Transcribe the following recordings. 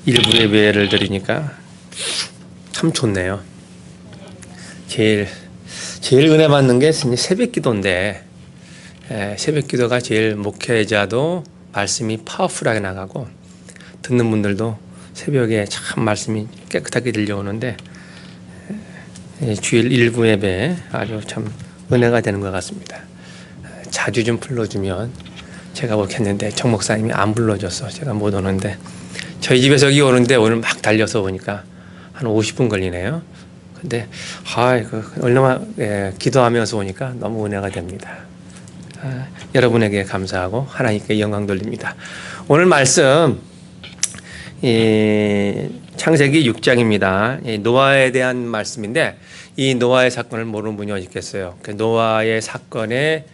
일부 예배를 드리니까 참 좋네요. 제일 은혜 받는 게 새벽 기도인데, 새벽 기도가 제일 목회자도 말씀이 파워풀하게 나가고 듣는 분들도 새벽에 참 말씀이 깨끗하게 들려오는데, 주일 일부 예배 아주 참 은혜가 되는 것 같습니다. 자주 좀 불러주면 제가 오겠는데 정 목사님이 안 불러줘서 제가 못 오는데, 저희 집에서 여기 오는데 오늘 막 달려서 오니까 한 50분 걸리네요. 근데 얼마나 기도하면서 오니까 너무 은혜가 됩니다. 여러분에게 감사하고 하나님께 영광 돌립니다. 오늘 말씀 창세기 6장입니다. 노아에 대한 말씀인데, 이 노아의 사건을 모르는 분이 어디 있겠어요. 그 노아의 사건에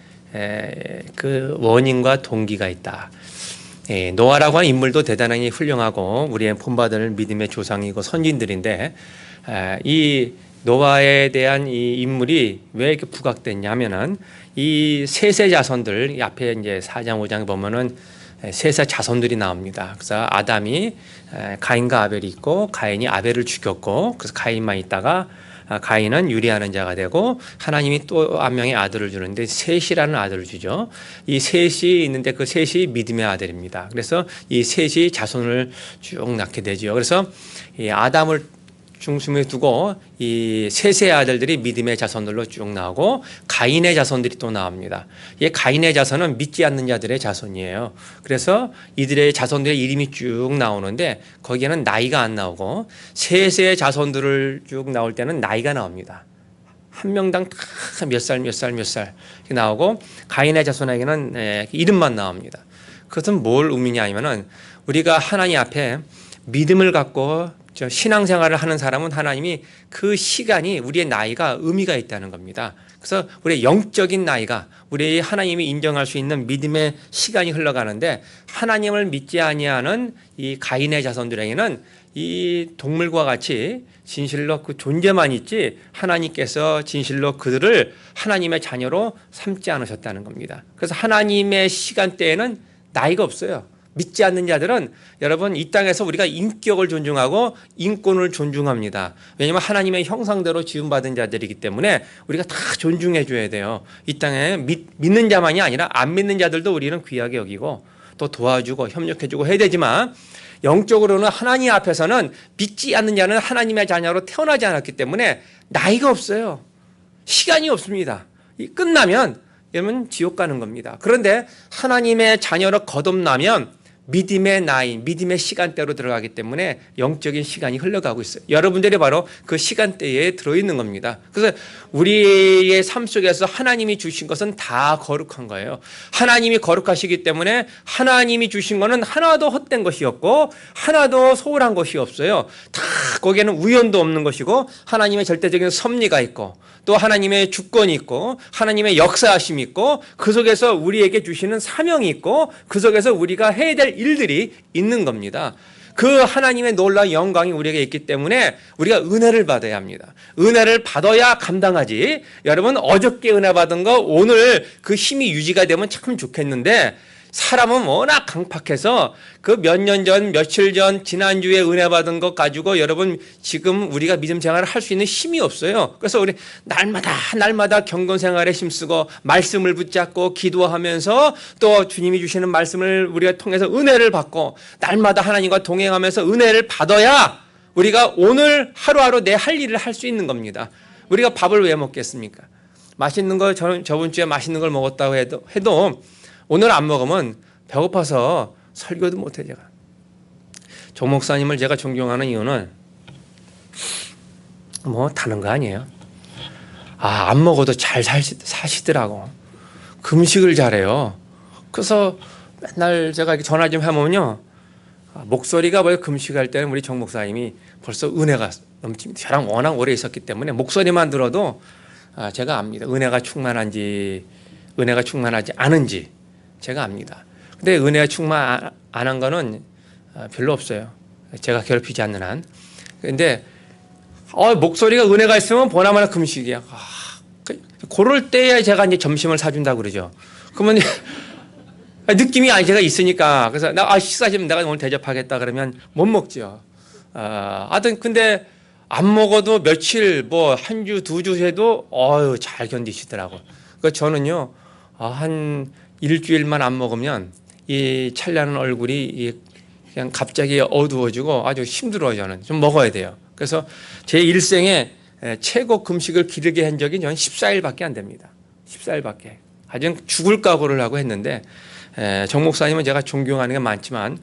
그 원인과 동기가 있다. 노아라고 하는 인물도 대단히 훌륭하고 우리의 본받을 믿음의 조상이고 선진들인데, 이 노아에 대한 이 인물이 왜 이렇게 부각됐냐면은, 이 셋의 자손들, 앞에 이제 4장 5장에 보면은 셋의 자손들이 나옵니다. 그래서 아담이 가인과 아벨이 있고, 가인이 아벨을 죽였고, 그래서 가인만 있다가 가인은 유리하는 자가 되고, 하나님이 또 한 명의 아들을 주는데 셋이라는 아들을 주죠. 이 셋이 있는데 그 셋이 믿음의 아들입니다. 그래서 이 셋이 자손을 쭉 낳게 되죠. 그래서 이 아담을 중심에 두고 이 셋의 아들들이 믿음의 자손들로 쭉 나오고, 가인의 자손들이 또 나옵니다. 이 가인의 자손은 믿지 않는 자들의 자손이에요. 그래서 이들의 자손들의 이름이 쭉 나오는데 거기에는 나이가 안 나오고, 셋의 자손들을 쭉 나올 때는 나이가 나옵니다. 한 명당 몇 살 나오고, 가인의 자손에게는 이름만 나옵니다. 그것은 뭘 의미냐 하면은, 우리가 하나님 앞에 믿음을 갖고 신앙생활을 하는 사람은 하나님이 그 시간이, 우리의 나이가 의미가 있다는 겁니다. 그래서 우리의 영적인 나이가, 우리 하나님이 인정할 수 있는 믿음의 시간이 흘러가는데, 하나님을 믿지 아니하는 이 가인의 자손들에게는 이 동물과 같이 진실로 그 존재만 있지, 하나님께서 진실로 그들을 하나님의 자녀로 삼지 않으셨다는 겁니다. 그래서 하나님의 시간대에는 나이가 없어요. 믿지 않는 자들은, 여러분, 이 땅에서 우리가 인격을 존중하고 인권을 존중합니다. 왜냐하면 하나님의 형상대로 지음받은 자들이기 때문에 우리가 다 존중해 줘야 돼요. 이 땅에 믿는 자만이 아니라 안 믿는 자들도 우리는 귀하게 여기고 또 도와주고 협력해 주고 해야 되지만, 영적으로는 하나님 앞에서는 믿지 않는 자는 하나님의 자녀로 태어나지 않았기 때문에 나이가 없어요. 시간이 없습니다. 끝나면 여러분 지옥 가는 겁니다. 그런데 하나님의 자녀로 거듭나면 믿음의 나이, 믿음의 시간대로 들어가기 때문에 영적인 시간이 흘러가고 있어요. 여러분들이 바로 그 시간대에 들어있는 겁니다. 그래서 우리의 삶 속에서 하나님이 주신 것은 다 거룩한 거예요. 하나님이 거룩하시기 때문에 하나님이 주신 것은 하나도 헛된 것이 없고 하나도 소홀한 것이 없어요. 다 거기에는 우연도 없는 것이고, 하나님의 절대적인 섭리가 있고, 또 하나님의 주권이 있고, 하나님의 역사하심이 있고, 그 속에서 우리에게 주시는 사명이 있고, 그 속에서 우리가 해야 될 일들이 있는 겁니다. 그 하나님의 놀라운 영광이 우리에게 있기 때문에 우리가 은혜를 받아야 합니다. 은혜를 받아야 감당하지. 여러분, 어저께 은혜 받은 거 오늘 그 힘이 유지가 되면 참 좋겠는데, 사람은 워낙 강팍해서 그 몇 년 전, 며칠 전, 지난주에 은혜 받은 것 가지고 여러분 지금 우리가 믿음 생활을 할 수 있는 힘이 없어요. 그래서 우리 날마다 경건 생활에 힘쓰고 말씀을 붙잡고 기도하면서 또 주님이 주시는 말씀을 우리가 통해서 은혜를 받고 날마다 하나님과 동행하면서 은혜를 받아야 우리가 오늘 하루하루 내 할 일을 할 수 있는 겁니다. 우리가 밥을 왜 먹겠습니까? 맛있는 걸 저번 주에 맛있는 걸 먹었다고 해도 오늘 안 먹으면 배고파서 설교도 못해. 제가 정 목사님을 제가 존경하는 이유는 뭐 다른 거 아니에요. 안 먹어도 잘 사시더라고. 금식을 잘해요. 그래서 맨날 제가 이렇게 전화 좀 해보면요, 목소리가 왜 금식할 때는 우리 정 목사님이 벌써 은혜가 넘칩니다. 저랑 워낙 오래 있었기 때문에 목소리만 들어도 제가 압니다. 은혜가 충만하지 않은지 제가 압니다. 근데 은혜가 충만 안 한 거는 별로 없어요. 제가 괴롭히지 않는 한. 근데 목소리가 은혜가 있으면 보나마나 금식이야. 그럴 때에 제가 이제 점심을 사준다고 그러죠. 그러면 느낌이 제가 있으니까. 그래서 식사 좀 내가 오늘 대접하겠다 그러면 못 먹죠. 하여튼 근데 안 먹어도 며칠 뭐 한 주, 두 주 해도 잘 견디시더라고. 그 저는요 한 일주일만 안 먹으면 이 찬란한 얼굴이 그냥 갑자기 어두워지고 아주 힘들어요. 저는 좀 먹어야 돼요. 그래서 제 일생에 최고 금식을 기르게 한 적이 저는 14일밖에 안 됩니다. 14일밖에. 아주 죽을 각오를 하고 했는데 정 목사님은 제가 존경하는 게 많지만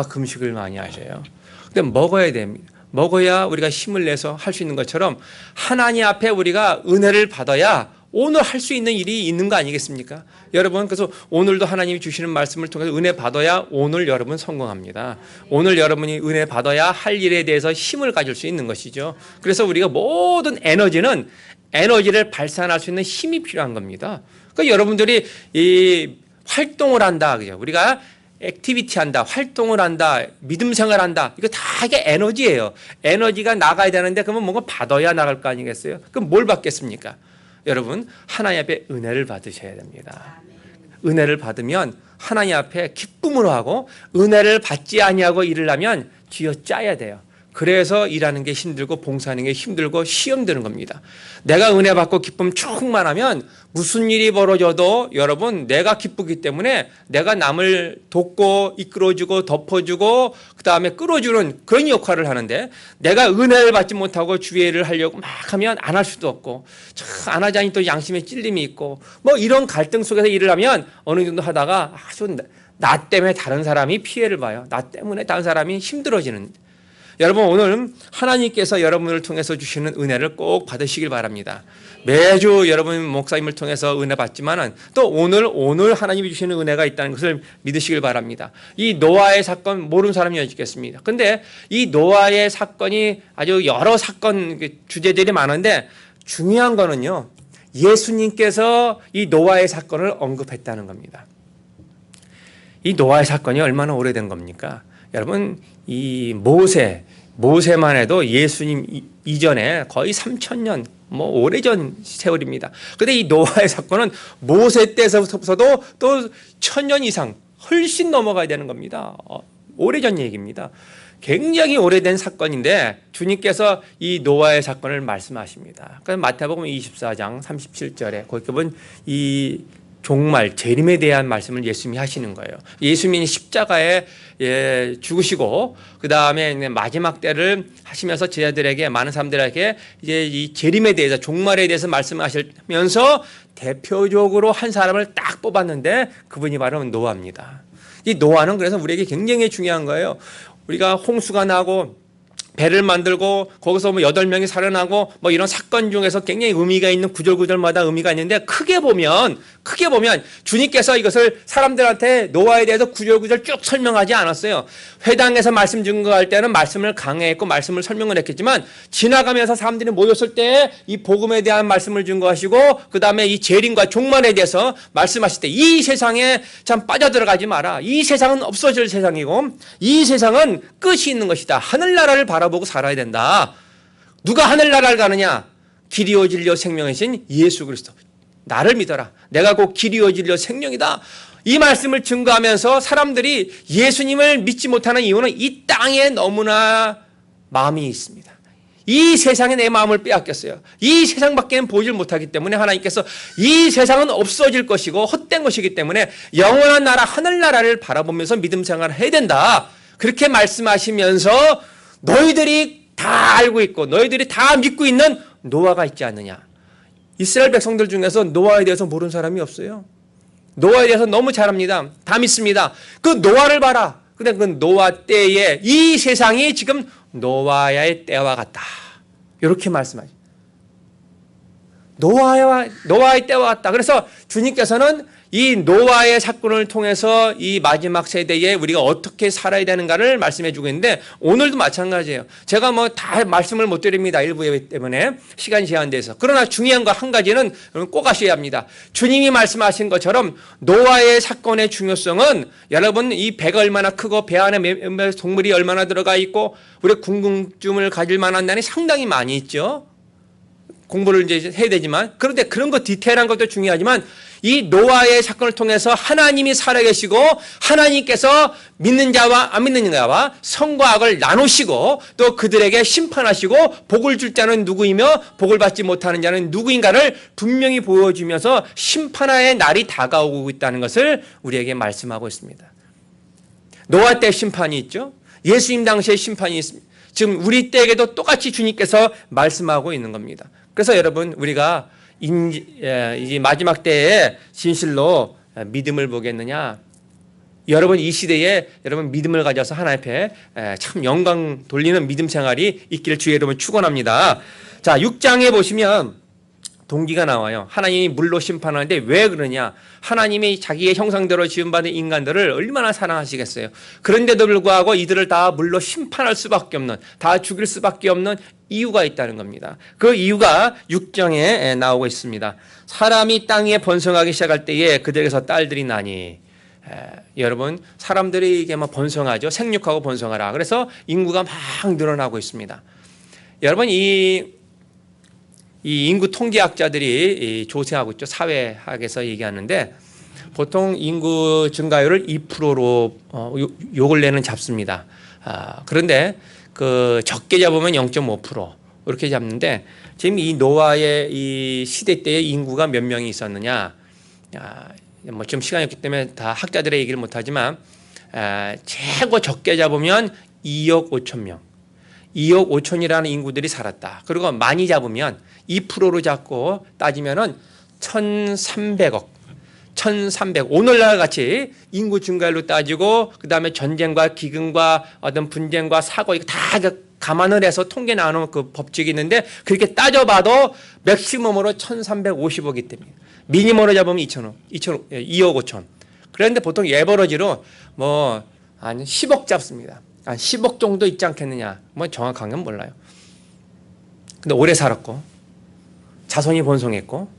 금식을 많이 하셔요. 근데 먹어야 됩니다. 먹어야 우리가 힘을 내서 할 수 있는 것처럼 하나님 앞에 우리가 은혜를 받아야 오늘 할 수 있는 일이 있는 거 아니겠습니까? 여러분, 그래서 오늘도 하나님이 주시는 말씀을 통해서 은혜 받아야 오늘 여러분 성공합니다. 오늘 여러분이 은혜 받아야 할 일에 대해서 힘을 가질 수 있는 것이죠. 그래서 우리가 모든 에너지를 발산할 수 있는 힘이 필요한 겁니다. 그러니까 여러분들이 이 활동을 한다, 그죠? 우리가 액티비티 한다, 활동을 한다, 믿음 생활한다. 이거 다 이게 에너지예요. 에너지가 나가야 되는데 그러면 뭔가 받아야 나갈 거 아니겠어요? 그럼 뭘 받겠습니까? 여러분, 하나님 앞에 은혜를 받으셔야 됩니다. 은혜를 받으면 하나님 앞에 기쁨으로 하고 은혜를 받지 아니하고 일을 하면 쥐어짜야 돼요. 그래서 일하는 게 힘들고 봉사하는 게 힘들고 시험 드는 겁니다. 내가 은혜 받고 기쁨 충만하면 무슨 일이 벌어져도 여러분 내가 기쁘기 때문에 내가 남을 돕고 이끌어주고 덮어주고 그 다음에 끌어주는 그런 역할을 하는데 내가 은혜를 받지 못하고 주의 일을 하려고 막 하면 안 할 수도 없고 안 하자니 또 양심에 찔림이 있고 뭐 이런 갈등 속에서 일을 하면 어느 정도 하다가 아주 나 때문에 다른 사람이 피해를 봐요. 나 때문에 다른 사람이 힘들어지는. 여러분 오늘 하나님께서 여러분을 통해서 주시는 은혜를 꼭 받으시길 바랍니다. 매주 여러분 목사님을 통해서 은혜 받지만은 또 오늘 하나님이 주시는 은혜가 있다는 것을 믿으시길 바랍니다. 이 노아의 사건 모르는 사람이 어디 있겠습니다. 근데 이 노아의 사건이 아주 여러 사건 주제들이 많은데 중요한 거는요. 예수님께서 이 노아의 사건을 언급했다는 겁니다. 이 노아의 사건이 얼마나 오래된 겁니까? 여러분 이 모세만 해도 예수님 이전에 거의 3,000년 뭐 오래전 세월입니다. 그런데 이 노아의 사건은 모세 때서부터도 또 1,000년 이상 훨씬 넘어가야 되는 겁니다. 오래전 얘기입니다. 굉장히 오래된 사건인데 주님께서 이 노아의 사건을 말씀하십니다. 그래서 마태복음 24장 37절에 거기 보면 이 종말 재림에 대한 말씀을 예수님이 하시는 거예요. 예수님이 십자가에 죽으시고 그 다음에 마지막 때를 하시면서 제자들에게 많은 사람들에게 이제 이 재림에 대해서 종말에 대해서 말씀하시면서 대표적으로 한 사람을 딱 뽑았는데 그분이 바로 노아입니다. 이 노아는 그래서 우리에게 굉장히 중요한 거예요. 우리가 홍수가 나고 배를 만들고 거기서 뭐 8명이 살아나고 뭐 이런 사건 중에서 굉장히 의미가 있는 구절구절마다 의미가 있는데 크게 보면 주님께서 이것을 사람들한테 노아에 대해서 구절구절 쭉 설명하지 않았어요. 회당에서 말씀 증거할 때는 말씀을 강해했고 말씀을 설명을 했겠지만 지나가면서 사람들이 모였을 때 이 복음에 대한 말씀을 증거하시고 그 다음에 이 재림과 종말에 대해서 말씀하실 때 이 세상에 참 빠져들어가지 마라. 이 세상은 없어질 세상이고 이 세상은 끝이 있는 것이다. 하늘나라를 바라보고 살아야 된다. 누가 하늘나라를 가느냐? 길이요 진리요 생명이신 예수 그리스도. 나를 믿어라. 내가 곧 길이요 진리요 생명이다. 이 말씀을 증거하면서 사람들이 예수님을 믿지 못하는 이유는 이 땅에 너무나 마음이 있습니다. 이 세상에 내 마음을 빼앗겼어요. 이 세상밖에는 보질 못하기 때문에 하나님께서 이 세상은 없어질 것이고 헛된 것이기 때문에 영원한 나라 하늘나라를 바라보면서 믿음 생활을 해야 된다. 그렇게 말씀하시면서 너희들이 다 알고 있고 너희들이 다 믿고 있는 노아가 있지 않느냐. 이스라엘 백성들 중에서 노아에 대해서 모르는 사람이 없어요. 노아에 대해서 너무 잘 압니다. 다 믿습니다. 그 노아를 봐라. 근데 그 노아 때에 이 세상이 지금 노아의 때와 같다. 이렇게 말씀하죠. 노아의 때와 같다. 그래서 주님께서는 이 노아의 사건을 통해서 이 마지막 세대에 우리가 어떻게 살아야 되는가를 말씀해 주고 있는데 오늘도 마찬가지예요. 제가 뭐 다 말씀을 못 드립니다. 일부 예배 때문에 시간이 제한돼서. 그러나 중요한 거 한 가지는 꼭 아셔야 합니다. 주님이 말씀하신 것처럼 노아의 사건의 중요성은 여러분 이 배가 얼마나 크고 배 안에 몇 동물이 얼마나 들어가 있고 우리 궁금증을 가질 만한 날이 상당히 많이 있죠. 공부를 이제 해야 되지만 그런데 그런 거 디테일한 것도 중요하지만 이 노아의 사건을 통해서 하나님이 살아계시고 하나님께서 믿는 자와 안 믿는 자와 선과 악을 나누시고 또 그들에게 심판하시고 복을 줄 자는 누구이며 복을 받지 못하는 자는 누구인가를 분명히 보여주면서 심판의 날이 다가오고 있다는 것을 우리에게 말씀하고 있습니다. 노아 때 심판이 있죠. 예수님 당시에 심판이 있습니다. 지금 우리 때에게도 똑같이 주님께서 말씀하고 있는 겁니다. 그래서 여러분 우리가 이 마지막 때에 진실로 믿음을 보겠느냐? 여러분 이 시대에 여러분 믿음을 가져서 하나님 앞에 참 영광 돌리는 믿음 생활이 있기를 주의 이름으로 축원합니다. 자, 6장에 보시면 동기가 나와요. 하나님이 물로 심판하는데 왜 그러냐? 하나님이 자기의 형상대로 지음받은 인간들을 얼마나 사랑하시겠어요. 그런데도 불구하고 이들을 다 물로 심판할 수밖에 없는, 다 죽일 수밖에 없는 이유가 있다는 겁니다. 그 이유가 6장에 나오고 있습니다. 사람이 땅 위에 번성하기 시작할 때에 그들에게서 딸들이 나니. 여러분 사람들이 이게 막 번성하죠. 생육하고 번성하라. 그래서 인구가 막 늘어나고 있습니다. 여러분 이 인구 통계학자들이 조사하고 있죠. 사회학에서 얘기하는데 보통 인구 증가율을 2%로 요걸 내는 잡습니다. 그런데 그 적게 잡으면 0.5% 이렇게 잡는데 지금 이 노아의 이 시대 때의 인구가 몇 명이 있었느냐? 뭐 좀 시간이 없기 때문에 다 학자들의 얘기를 못하지만 최고 적게 잡으면 2억 5천 명. 2억 5천이라는 인구들이 살았다. 그리고 많이 잡으면 2%로 잡고 따지면은 1,300억. 1,300. 오늘날 같이 인구 증가율로 따지고 그다음에 전쟁과 기근과 어떤 분쟁과 사고 이거 다 감안을 해서 통계 나누는 그 법칙이 있는데 그렇게 따져봐도 맥시멈으로 1,350억이 됩니다. 미니멈으로 잡으면 2억 5천. 그런데 보통 에버러지로 뭐 한 10억 잡습니다. 한 10억 정도 있지 않겠느냐. 뭐 정확한 건 몰라요. 근데 오래 살았고 자손이 번성했고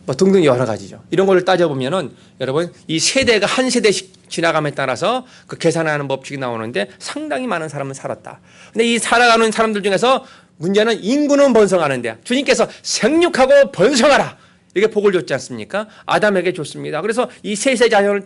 뭐 등등 여러 가지죠. 이런 걸 따져보면은 여러분 이 세대가 한 세대씩 지나감에 따라서 그 계산하는 법칙이 나오는데 상당히 많은 사람은 살았다. 근데 이 살아가는 사람들 중에서 문제는 인구는 번성하는데 주님께서 생육하고 번성하라 이렇게 복을 줬지 않습니까? 아담에게 줬습니다. 그래서 이 세세 자손을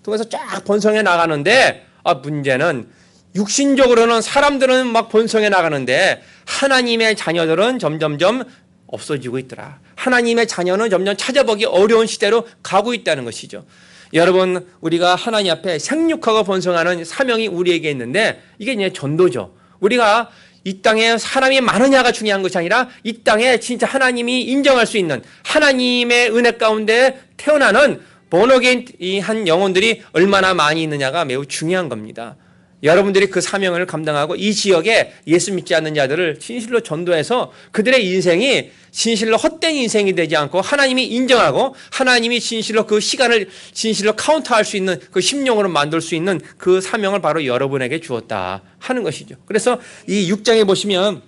통해서 쫙 번성해 나가는데 문제는 육신적으로는 사람들은 막 번성해 나가는데 하나님의 자녀들은 점점점 없어지고 있더라. 하나님의 자녀는 점점 찾아보기 어려운 시대로 가고 있다는 것이죠. 여러분 우리가 하나님 앞에 생육하고 번성하는 사명이 우리에게 있는데 이게 이제 전도죠. 우리가 이 땅에 사람이 많으냐가 중요한 것이 아니라 이 땅에 진짜 하나님이 인정할 수 있는 하나님의 은혜 가운데 태어나는 본어게인한 영혼들이 얼마나 많이 있느냐가 매우 중요한 겁니다. 여러분들이 그 사명을 감당하고 이 지역에 예수 믿지 않는 자들을 진실로 전도해서 그들의 인생이 진실로 헛된 인생이 되지 않고 하나님이 인정하고 하나님이 진실로 그 시간을 진실로 카운트할 수 있는 그 심령으로 만들 수 있는 그 사명을 바로 여러분에게 주었다 하는 것이죠. 그래서 이 6장에 보시면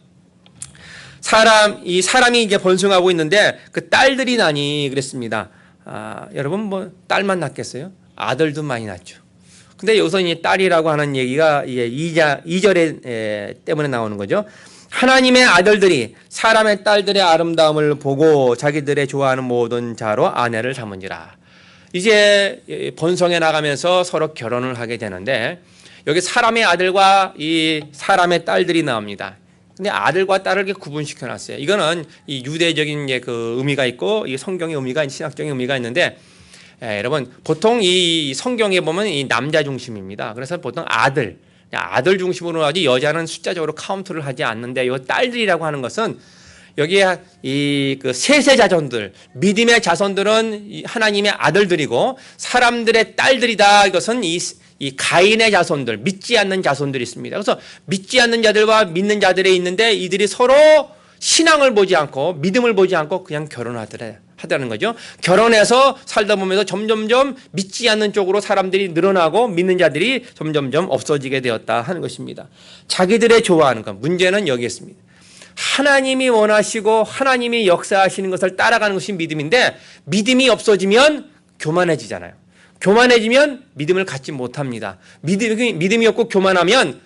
사람이 이제 번성하고 있는데 그 딸들이 나니 그랬습니다. 여러분 뭐 딸만 낳겠어요? 아들도 많이 낳죠. 근데 여기서 이 딸이라고 하는 얘기가 2절에 때문에 나오는 거죠. 하나님의 아들들이 사람의 딸들의 아름다움을 보고 자기들의 좋아하는 모든 자로 아내를 삼은지라. 이제 번성해 나가면서 서로 결혼을 하게 되는데 여기 사람의 아들과 이 사람의 딸들이 나옵니다. 근데 아들과 딸을 이렇게 구분시켜 놨어요. 이거는 이 유대적인 그 의미가 있고 이 성경의 의미가 신학적인 의미가 있는데 여러분 보통 이 성경에 보면 이 남자 중심입니다. 그래서 보통 아들 중심으로 하지 여자는 숫자적으로 카운트를 하지 않는데 이 딸들이라고 하는 것은 여기에 이 그 세세 자손들 믿음의 자손들은 하나님의 아들들이고 사람들의 딸들이다. 이것은 이 가인의 자손들 믿지 않는 자손들이 있습니다. 그래서 믿지 않는 자들과 믿는 자들이 있는데 이들이 서로 신앙을 보지 않고 믿음을 보지 않고 그냥 하다는 거죠. 결혼해서 살다 보면서 점점점 믿지 않는 쪽으로 사람들이 늘어나고 믿는 자들이 점점점 없어지게 되었다 하는 것입니다. 자기들의 좋아하는 것. 문제는 여기 있습니다. 하나님이 원하시고 하나님이 역사하시는 것을 따라가는 것이 믿음인데 믿음이 없어지면 교만해지잖아요. 교만해지면 믿음을 갖지 못합니다. 믿음이 없고 교만하면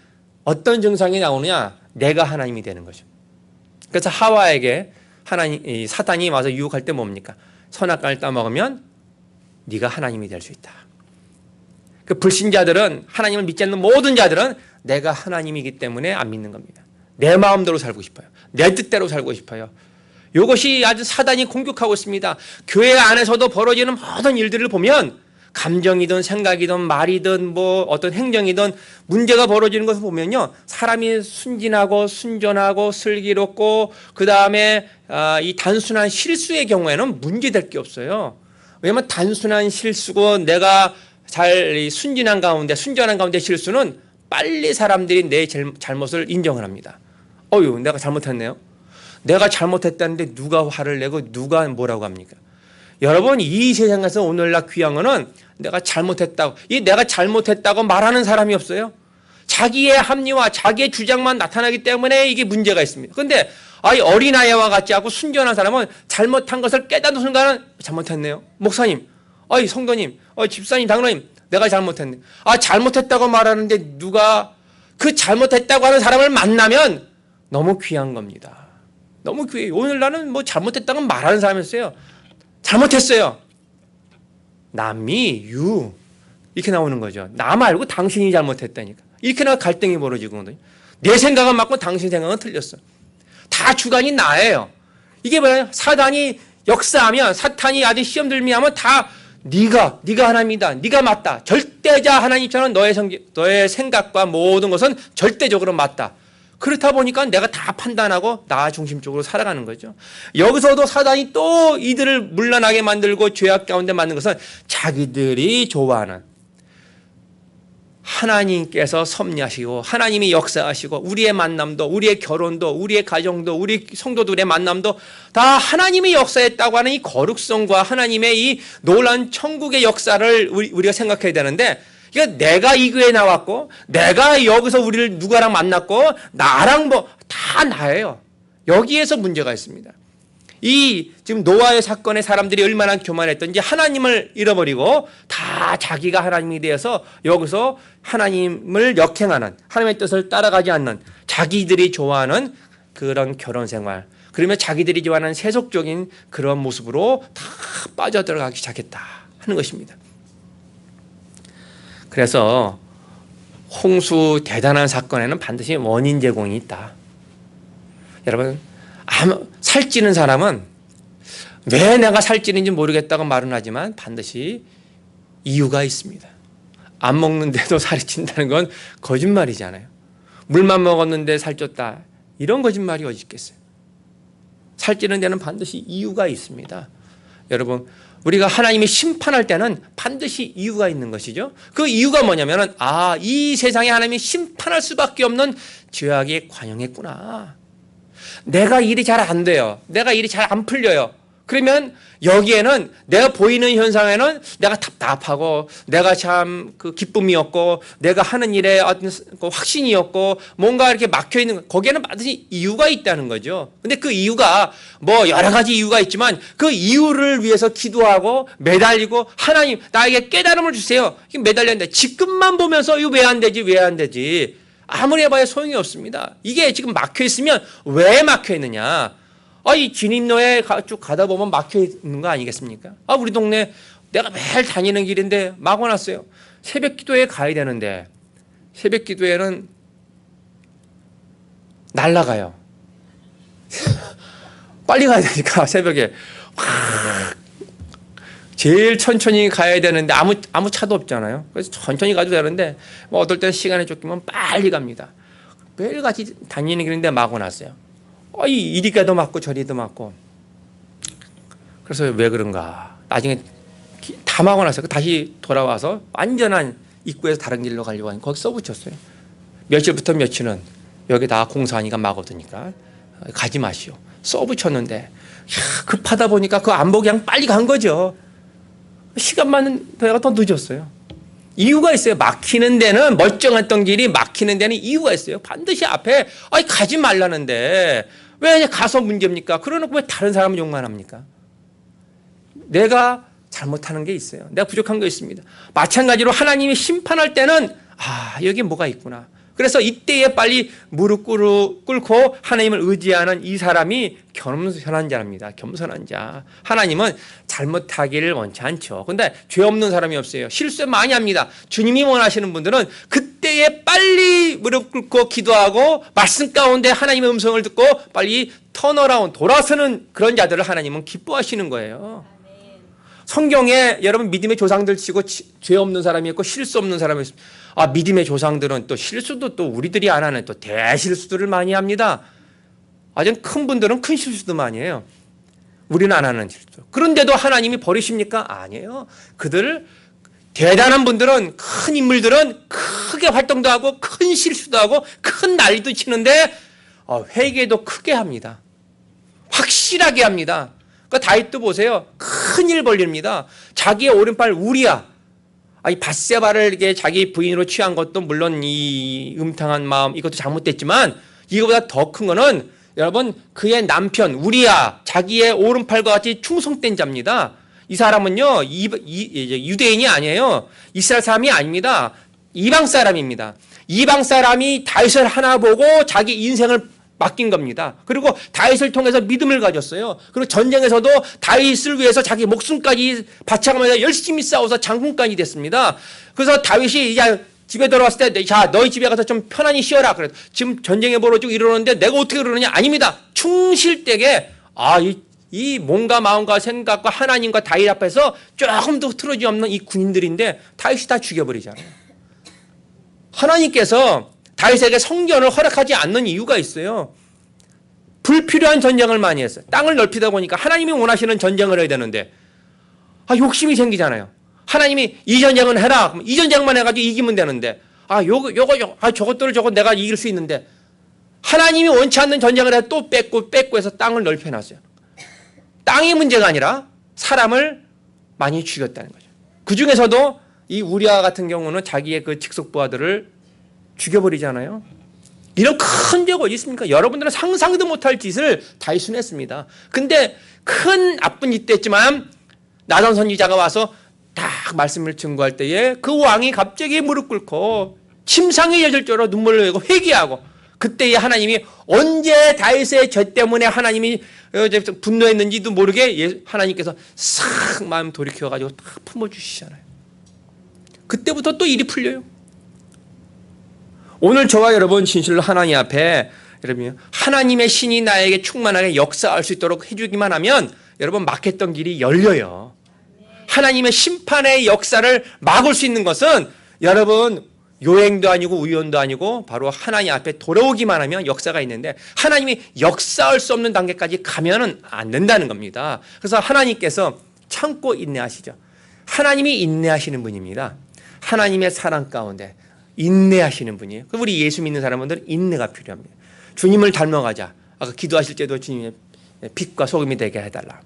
어떤 증상이 나오느냐? 내가 하나님이 되는 거죠. 그래서 하와에게 사탄이 와서 유혹할 때 뭡니까? 선악과를 따먹으면 네가 하나님이 될 수 있다. 그 불신자들은, 하나님을 믿지 않는 모든 자들은 내가 하나님이기 때문에 안 믿는 겁니다. 내 마음대로 살고 싶어요. 내 뜻대로 살고 싶어요. 이것이 아주 사단이 공격하고 있습니다. 교회 안에서도 벌어지는 모든 일들을 보면 감정이든 생각이든 말이든 뭐 어떤 행정이든 문제가 벌어지는 것을 보면요, 사람이 순진하고 순전하고 슬기롭고 그 다음에 이 단순한 실수의 경우에는 문제될 게 없어요. 왜냐하면 단순한 실수고 내가 잘 순전한 가운데 실수는 빨리 사람들이 내 잘못을 인정을 합니다. 내가 잘못했네요. 내가 잘못했다는데 누가 화를 내고 누가 뭐라고 합니까? 여러분, 이 세상에서 오늘날 귀한 거는 내가 잘못했다고, 이 내가 잘못했다고 말하는 사람이 없어요. 자기의 합리화, 자기의 주장만 나타나기 때문에 이게 문제가 있습니다. 그런데 어린아이와 같지 않고 순전한 사람은 잘못한 것을 깨닫는 순간은 잘못했네요. 목사님, 성도님, 집사님, 장로님, 내가 잘못했네. 잘못했다고 말하는데 누가 그 잘못했다고 하는 사람을 만나면 너무 귀한 겁니다. 너무 귀해요. 오늘날은 뭐 잘못했다고 말하는 사람이 있어요. 잘못했어요. 남이 유 이렇게 나오는 거죠. 나 말고 당신이 잘못했다니까. 이렇게 나 갈등이 벌어지거든요. 내 생각은 맞고 당신 생각은 틀렸어. 다 주관이 나예요. 이게 뭐예요? 사단이 역사하면, 사탄이 아주 시험 들미하면 다 네가 하나님이다. 네가 맞다. 절대자 하나님처럼 너의 생각과 모든 것은 절대적으로 맞다. 그렇다 보니까 내가 다 판단하고 나 중심적으로 살아가는 거죠. 여기서도 사단이 또 이들을 물러나게 만들고 죄악 가운데 만든 것은 자기들이 좋아하는 하나님께서 섭리하시고 하나님이 역사하시고 우리의 만남도, 우리의 결혼도, 우리의 가정도, 우리 성도들의 만남도 다 하나님이 역사했다고 하는 이 거룩성과 하나님의 이 놀라운 천국의 역사를 우리가 생각해야 되는데, 그러니까 내가 이 교회에 나왔고 내가 여기서 우리를 누구랑 만났고 나랑 다 나예요. 여기에서 문제가 있습니다. 이 지금 노아의 사건에 사람들이 얼마나 교만했던지 하나님을 잃어버리고 다 자기가 하나님이 되어서 여기서 하나님을 역행하는, 하나님의 뜻을 따라가지 않는, 자기들이 좋아하는 그런 결혼 생활, 그러면 자기들이 좋아하는 세속적인 그런 모습으로 다 빠져들어가기 시작했다 하는 것입니다. 그래서 홍수 대단한 사건에는 반드시 원인 제공이 있다. 여러분, 살찌는 사람은 왜 내가 살찌는지 모르겠다고 말은 하지만 반드시 이유가 있습니다. 안 먹는데도 살이 찐다는 건 거짓말이잖아요. 물만 먹었는데 살쪘다, 이런 거짓말이 어디 있겠어요. 살찌는 데는 반드시 이유가 있습니다. 여러분, 우리가 하나님이 심판할 때는 반드시 이유가 있는 것이죠. 그 이유가 뭐냐면은 이 세상에 하나님이 심판할 수밖에 없는 죄악에 관영했구나. 내가 일이 잘 안 돼요. 내가 일이 잘 안 풀려요. 그러면 여기에는 내가 보이는 현상에는 내가 답답하고 내가 참 그 기쁨이 없고 내가 하는 일에 어떤 확신이 없고 뭔가 이렇게 막혀 있는, 거기에는 반드시 이유가 있다는 거죠. 근데 그 이유가 뭐 여러 가지 이유가 있지만 그 이유를 위해서 기도하고 매달리고 하나님 나에게 깨달음을 주세요. 이게 매달렸는데 지금만 보면서 이거 왜 안 되지 왜 안 되지 아무리 해봐야 소용이 없습니다. 이게 지금 막혀 있으면 왜 막혀 있느냐? 이 진입로에 쭉 가다 보면 막혀 있는 거 아니겠습니까? 우리 동네 내가 매일 다니는 길인데 막아놨어요. 새벽 기도에 가야 되는데 새벽 기도에는 날아가요. 빨리 가야 되니까 새벽에 제일 천천히 가야 되는데 아무 차도 없잖아요. 그래서 천천히 가도 되는데 뭐 어떨 땐 시간이 쫓기면 빨리 갑니다. 매일 같이 다니는 길인데 막아놨어요. 이리가도 맞고 저리도 맞고. 그래서 왜 그런가. 나중에 다 막아놨어요. 다시 돌아와서 완전한 입구에서 다른 길로 가려고 하니 거기 써붙였어요. 며칠부터 며칠은 여기 다 공사하니까 막아두니까 가지 마시오. 써붙였는데 급하다 보니까 그 안 보고 그냥 빨리 간 거죠. 시간만 내가 더 늦었어요. 이유가 있어요. 막히는 데는, 멀쩡했던 길이 막히는 데는 이유가 있어요. 반드시 앞에 가지 말라는데 왜 가서 문제입니까? 그러놓고 왜 다른 사람은 욕만 합니까? 내가 잘못하는 게 있어요. 내가 부족한 게 있습니다. 마찬가지로 하나님이 심판할 때는 여기 뭐가 있구나. 그래서 이때에 빨리 무릎 꿇고 하나님을 의지하는 이 사람이 겸손한 자입니다. 겸손한 자. 하나님은 잘못하기를 원치 않죠. 근데 죄 없는 사람이 없어요. 실수 많이 합니다. 주님이 원하시는 분들은 그때에 빨리 무릎 꿇고 기도하고 말씀 가운데 하나님의 음성을 듣고 빨리 턴어라운드 돌아서는 그런 자들을 하나님은 기뻐하시는 거예요. 성경에 여러분 믿음의 조상들 치고 죄 없는 사람이 있고 실수 없는 사람이 있습니다. 믿음의 조상들은 또 실수도 또 우리들이 안 하는 또 대실수들을 많이 합니다. 아주 큰 분들은 큰 실수도 많이 해요. 우리는 안 하는 실수. 그런데도 하나님이 버리십니까? 아니에요. 그들 대단한 분들은 큰 인물들은 크게 활동도 하고 큰 실수도 하고 큰 난리도 치는데 회개도 크게 합니다. 확실하게 합니다. 그 다윗도 보세요. 큰일 벌립니다. 자기의 오른팔 우리야. 밧세바를 이게 자기 부인으로 취한 것도 물론 이 음탕한 마음 이것도 잘못됐지만 이거보다 더 큰 거는 여러분 그의 남편 우리야 자기의 오른팔과 같이 충성된 자입니다. 이 사람은요 유대인이 아니에요. 이스라엘 사람이 아닙니다. 이방 사람입니다. 이방 사람이 다윗을 하나 보고 자기 인생을 맡긴 겁니다. 그리고 다윗을 통해서 믿음을 가졌어요. 그리고 전쟁에서도 다윗을 위해서 자기 목숨까지 바쳐가면서 열심히 싸워서 장군까지 됐습니다. 그래서 다윗이 이제 집에 들어왔을 때 자 너희 집에 가서 좀 편안히 쉬어라. 그래 지금 전쟁에 벌어지고 이러는데 내가 어떻게 그러느냐? 아닙니다. 충실되게 이 몸과 마음과 생각과 하나님과 다윗 앞에서 조금도 틀어짐 없는 이 군인들인데 다윗이 다 죽여버리잖아요. 하나님께서 다윗에게 성전을 허락하지 않는 이유가 있어요. 불필요한 전쟁을 많이 했어요. 땅을 넓히다 보니까 하나님이 원하시는 전쟁을 해야 되는데 욕심이 생기잖아요. 하나님이 이 전쟁은 해라. 그럼 이 전쟁만 해가지고 이기면 되는데 저것들을 내가 이길 수 있는데 하나님이 원치 않는 전쟁을 해서 또 뺏고 해서 땅을 넓혀놨어요. 땅이 문제가 아니라 사람을 많이 죽였다는 거죠. 그 중에서도 이 우리아 같은 경우는 자기의 그 직속부하들을 죽여버리잖아요. 이런 큰 죄가 어디 있습니까? 여러분들은 상상도 못할 짓을 다윗은 했습니다. 근데 큰 나쁜 짓도 했지만 나단 선지자가 와서 딱 말씀을 증거할 때에 그 왕이 갑자기 무릎 꿇고 침상에 젖을 정도로 눈물을 흘리고 회개하고 그때에 하나님이 언제 다윗의 죄 때문에 하나님이 분노했는지도 모르게 하나님께서 싹 마음 돌이켜가지고 딱 품어주시잖아요. 그때부터 또 일이 풀려요. 오늘 저와 여러분 진실로 하나님 앞에 여러분 하나님의 신이 나에게 충만하게 역사할 수 있도록 해주기만 하면 여러분 막혔던 길이 열려요. 하나님의 심판의 역사를 막을 수 있는 것은 여러분 요행도 아니고 우연도 아니고 바로 하나님 앞에 돌아오기만 하면 역사가 있는데 하나님이 역사할 수 없는 단계까지 가면은 안 된다는 겁니다. 그래서 하나님께서 참고 인내하시죠. 하나님이 인내하시는 분입니다. 하나님의 사랑 가운데 인내하시는 분이에요. 우리 예수 믿는 사람들은 인내가 필요합니다. 주님을 닮아가자. 아까 기도하실 때도 주님의 빛과 소금이 되게 해달라.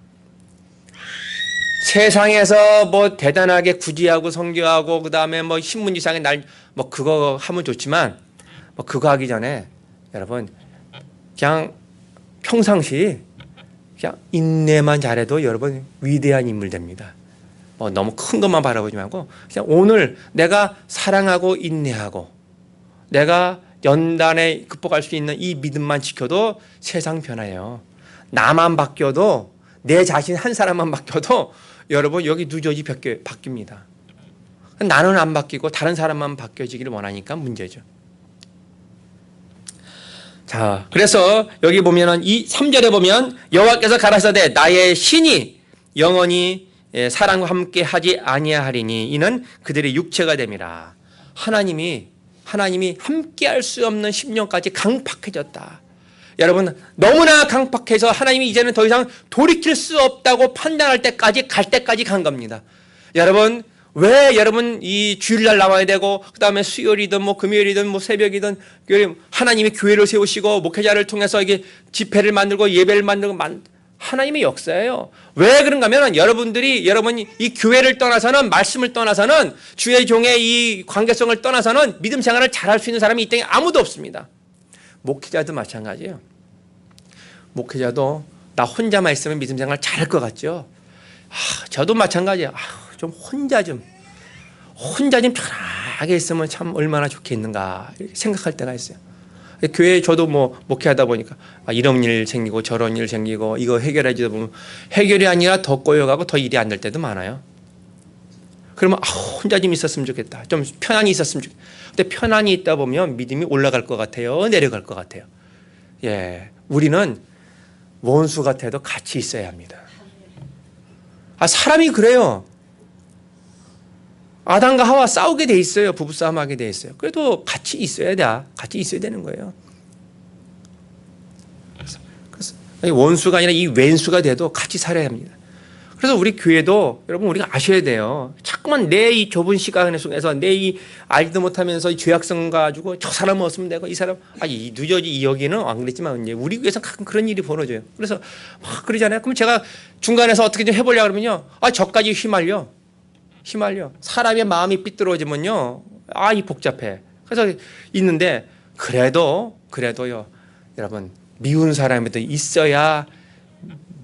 세상에서 뭐 대단하게 구제하고 성교하고 그다음에 뭐 신문지상에 그거 하면 좋지만 그거 하기 전에 여러분 그냥 평상시 그냥 인내만 잘해도 여러분 위대한 인물 됩니다. 너무 큰 것만 바라보지 말고 그냥 오늘 내가 사랑하고 인내하고 내가 연단에 극복할 수 있는 이 믿음만 지켜도 세상 변해요. 나만 바뀌어도 내 자신 한 사람만 바뀌어도 여러분 여기 누저지 바뀝니다. 나는 안 바뀌고 다른 사람만 바뀌어지기를 원하니까 문제죠. 자, 그래서 여기 보면은 이 3절에 보면 여호와께서 가라사대 나의 신이 영원히 사랑과 함께 하지 아니하리니 이는 그들의 육체가 됨이라. 하나님이 함께 할 수 없는 심령까지 강팍해졌다. 여러분 너무나 강팍해서 하나님이 이제는 더 이상 돌이킬 수 없다고 판단할 때까지 갈 때까지 간 겁니다. 여러분 왜 여러분 이 주일날 나와야 되고 그다음에 수요일이든 금요일이든 새벽이든 하나님이 교회를 세우시고 목회자를 통해서 이게 집회를 만들고 예배를 만들고 하나님의 역사예요. 왜 그런가 하면 여러분이 이 교회를 떠나서는 말씀을 떠나서는 주의 종의 이 관계성을 떠나서는 믿음 생활을 잘할 수 있는 사람이 이 땅에 아무도 없습니다. 목회자도 마찬가지예요. 목회자도 나 혼자만 있으면 믿음 생활 잘할 것 같죠. 저도 마찬가지예요. 좀 혼자 좀 편하게 있으면 참 얼마나 좋겠는가 이렇게 생각할 때가 있어요. 교회에 저도 뭐 목회하다 보니까 이런 일 생기고 저런 일 생기고 이거 해결하지다 보면 해결이 아니라 더 꼬여가고 더 일이 안 될 때도 많아요. 그러면 혼자 좀 있었으면 좋겠다. 좀 편안히 있었으면 좋겠다. 근데 편안히 있다 보면 믿음이 올라갈 것 같아요? 내려갈 것 같아요? 예, 우리는 원수 같아도 같이 있어야 합니다. 사람이 그래요. 아담과 하와 싸우게 돼 있어요. 부부싸움하게 돼 있어요. 그래도 같이 있어야 돼. 같이 있어야 되는 거예요. 그래서 원수가 아니라 이 왼수가 돼도 같이 살아야 합니다. 그래서 우리 교회도 여러분 우리가 아셔야 돼요. 자꾸만 내 이 좁은 시간 속에서 내 이 알지도 못하면서 이 죄악성 가지고 저 사람 없으면 되고 이 사람 이 누저지 여기는 안 그랬지만 이제 우리 교회에서 가끔 그런 일이 벌어져요. 그래서 막 그러잖아요. 그럼 제가 중간에서 어떻게 좀 해보려고 그러면요. 저까지 휘말려. 사람의 마음이 삐뚤어지면요. 이 복잡해. 그래서 있는데 그래도요. 여러분 미운 사람이도 있어야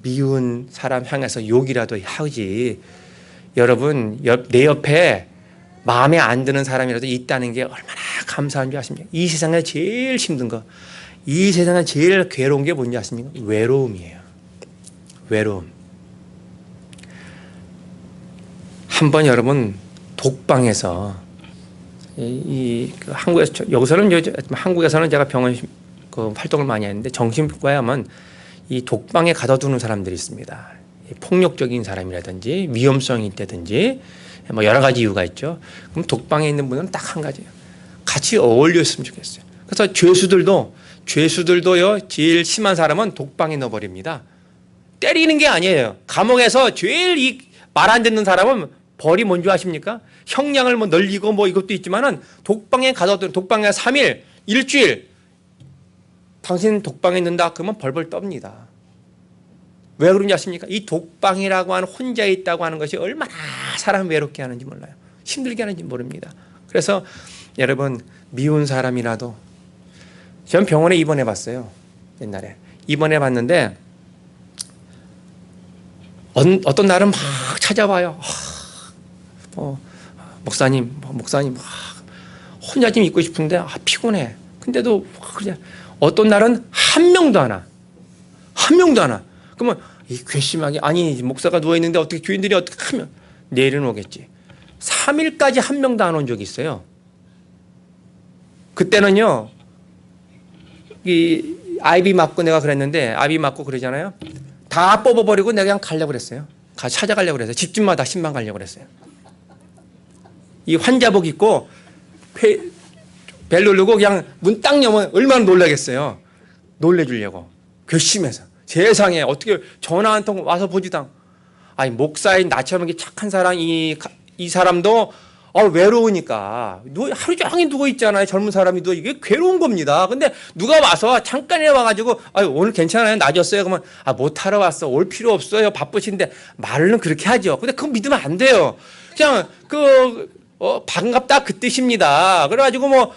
미운 사람 향해서 욕이라도 하지. 여러분 내 옆에 마음에 안 드는 사람이라도 있다는 게 얼마나 감사한 줄 아십니까? 이 세상에 제일 힘든 거, 이 세상에 제일 괴로운 게 뭔지 아십니까? 외로움이에요. 외로움. 한번 여러분 독방에서 한국에서 한국에서는 제가 병원 활동을 많이 했는데 정신과에 하면 이 독방에 가둬두는 사람들이 있습니다. 폭력적인 사람이라든지 위험성이 있다든지 뭐 여러 가지 이유가 있죠. 그럼 독방에 있는 분은 딱 한 가지예요. 같이 어울렸으면 좋겠어요. 그래서 죄수들도요 제일 심한 사람은 독방에 넣어버립니다. 때리는 게 아니에요. 감옥에서 제일 말 안 듣는 사람은 벌이 뭔지 아십니까? 형량을 뭐 늘리고 뭐 이것도 있지만은 독방에 가둬두는 독방에 3일, 일주일 당신 독방에 있는다 그러면 벌벌 떱니다. 왜 그런지 아십니까? 이 독방이라고 하는 혼자 있다고 하는 것이 얼마나 사람 외롭게 하는지 몰라요. 힘들게 하는지 모릅니다. 그래서 여러분 미운 사람이라도 전 병원에 입원해 봤어요. 옛날에 입원해 봤는데 어떤 날은 막 찾아와요. 목사님 혼자 좀 있고 싶은데 피곤해. 근데도 그냥 어떤 날은 한 명도 안 와. 그러면 괘씸하게 아니 목사가 누워있는데 어떻게 교인들이 어떻게 하면 내일은 오겠지. 3일까지 한 명도 안 온 적이 있어요. 그때는요 이 아이비 맞고 내가 그랬는데 아이비 맞고 그러잖아요. 다 뽑아버리고 내가 그냥 가려고 그랬어요. 찾아가려고 그랬어요. 집집마다 신방 가려고 그랬어요. 이 환자복 입고 벨 누르고 그냥 문 딱 열면 얼마나 놀라겠어요. 놀래주려고. 괘씸해서. 세상에 어떻게 전화 한 통 와서 보지도 않고. 목사인 나처럼 이렇게 착한 사람 이 사람도 외로우니까 하루 종일 누워 있잖아요. 젊은 사람이 이게 괴로운 겁니다. 근데 누가 와서 잠깐이나 와가지고 오늘 괜찮아요. 낮았어요. 그러면 못하러 왔어. 올 필요 없어요. 바쁘신데 말은 그렇게 하죠. 근데 그거 믿으면 안 돼요. 그냥 반갑다 그 뜻입니다. 그래가지고 뭐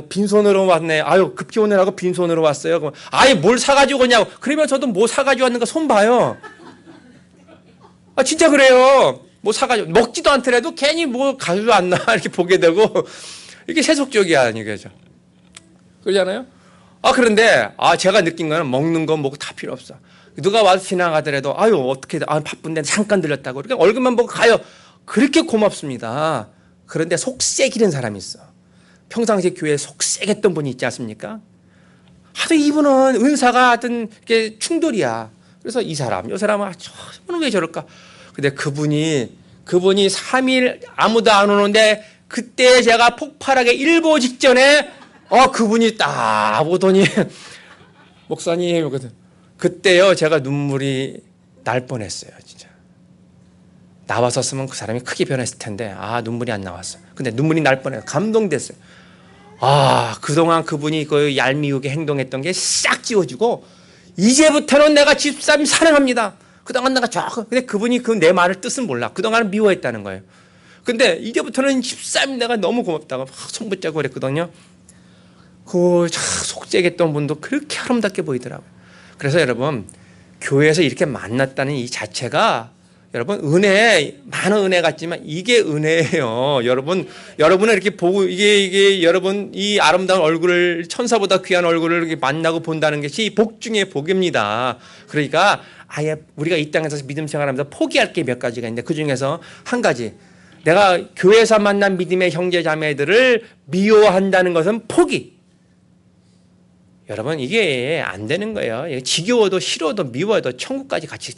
빈손으로 왔네. 급히 오느라고 빈손으로 왔어요. 그럼 뭘 사가지고 오냐고. 그러면 저도 뭐 사가지고 왔는가 손 봐요. 진짜 그래요. 뭐 사가지고 먹지도 않더라도 괜히 뭐 가지고 왔나 이렇게 보게 되고 이게 세속적이야 아니겠죠. 그러잖아요. 그런데 제가 느낀 거는 먹는 거 뭐고 다 필요 없어. 누가 와서 지나가더라도 어떻게 바쁜데 잠깐 들렸다고. 그러니까 얼굴만 보고 가요. 그렇게 고맙습니다. 그런데 속색이는 사람이 있어. 평상시에 교회에 속색했던 분이 있지 않습니까? 하도 이분은 은사가 하여튼 이렇게 충돌이야. 그래서 이 사람은 저분은 왜 저럴까? 근데 그분이 3일 아무도 안 오는데 그때 제가 폭발하기 일보 직전에 그분이 딱 오더니 목사님 그때요 제가 눈물이 날 뻔했어요. 진짜 나왔었으면 그 사람이 크게 변했을 텐데 눈물이 안 나왔어. 근데 눈물이 날 뻔해요. 감동됐어요. 그동안 그분이 그 얄미우게 행동했던 게 싹 지워지고 이제부터는 내가 집사님 사랑합니다. 그동안 내가 근데 그분이 내 말을 뜻은 몰라. 그동안은 미워했다는 거예요. 근데 이제부터는 집사님 내가 너무 고맙다고 손 붙잡고 그랬거든요. 속죄했던 분도 그렇게 아름답게 보이더라고요. 그래서 여러분 교회에서 이렇게 만났다는 이 자체가 여러분 은혜 많은 은혜 같지만 이게 은혜예요. 여러분은 이렇게 보고 이게 여러분 이 아름다운 얼굴을 천사보다 귀한 얼굴을 이렇게 만나고 본다는 것이 복 중에 복입니다. 그러니까 아예 우리가 이 땅에서 믿음 생활하면서 포기할 게 몇 가지가 있는데 그 중에서 한 가지 내가 교회에서 만난 믿음의 형제 자매들을 미워한다는 것은 포기. 여러분 이게 안 되는 거예요. 지겨워도 싫어도 미워도 천국까지 같이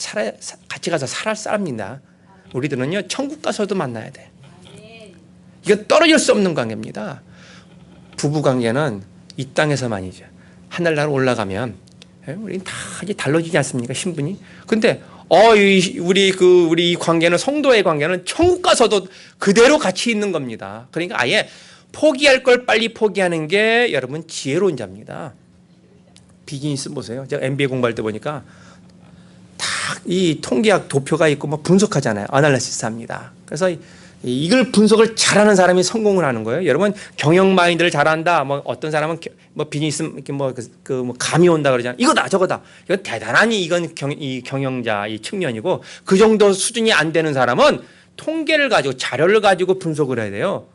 가서 살아야 합니다. 우리들은요 천국 가서도 만나야 돼. 이거 떨어질 수 없는 관계입니다. 부부 관계는 이 땅에서만이죠. 하늘나라 올라가면 우리는 다 이제 달라지지 않습니까? 신분이. 근데 우리 이 관계는 성도의 관계는 천국 가서도 그대로 같이 있는 겁니다. 그러니까 아예 포기할 걸 빨리 포기하는 게 여러분 지혜로운 자입니다. 비즈니스 보세요. 제가 MBA 공부할 때 보니까 딱 이 통계학 도표가 있고 뭐 분석하잖아요. 아날리시스 합니다. 그래서 이걸 분석을 잘하는 사람이 성공을 하는 거예요. 여러분 경영 마인드를 잘한다. 뭐 어떤 사람은 뭐 비즈니스 이렇게 뭐 감이 온다 그러잖아요. 이거다 저거다. 이건 대단하니 이건 이 경영자 이 측면이고 그 정도 수준이 안 되는 사람은 통계를 가지고 자료를 가지고 분석을 해야 돼요.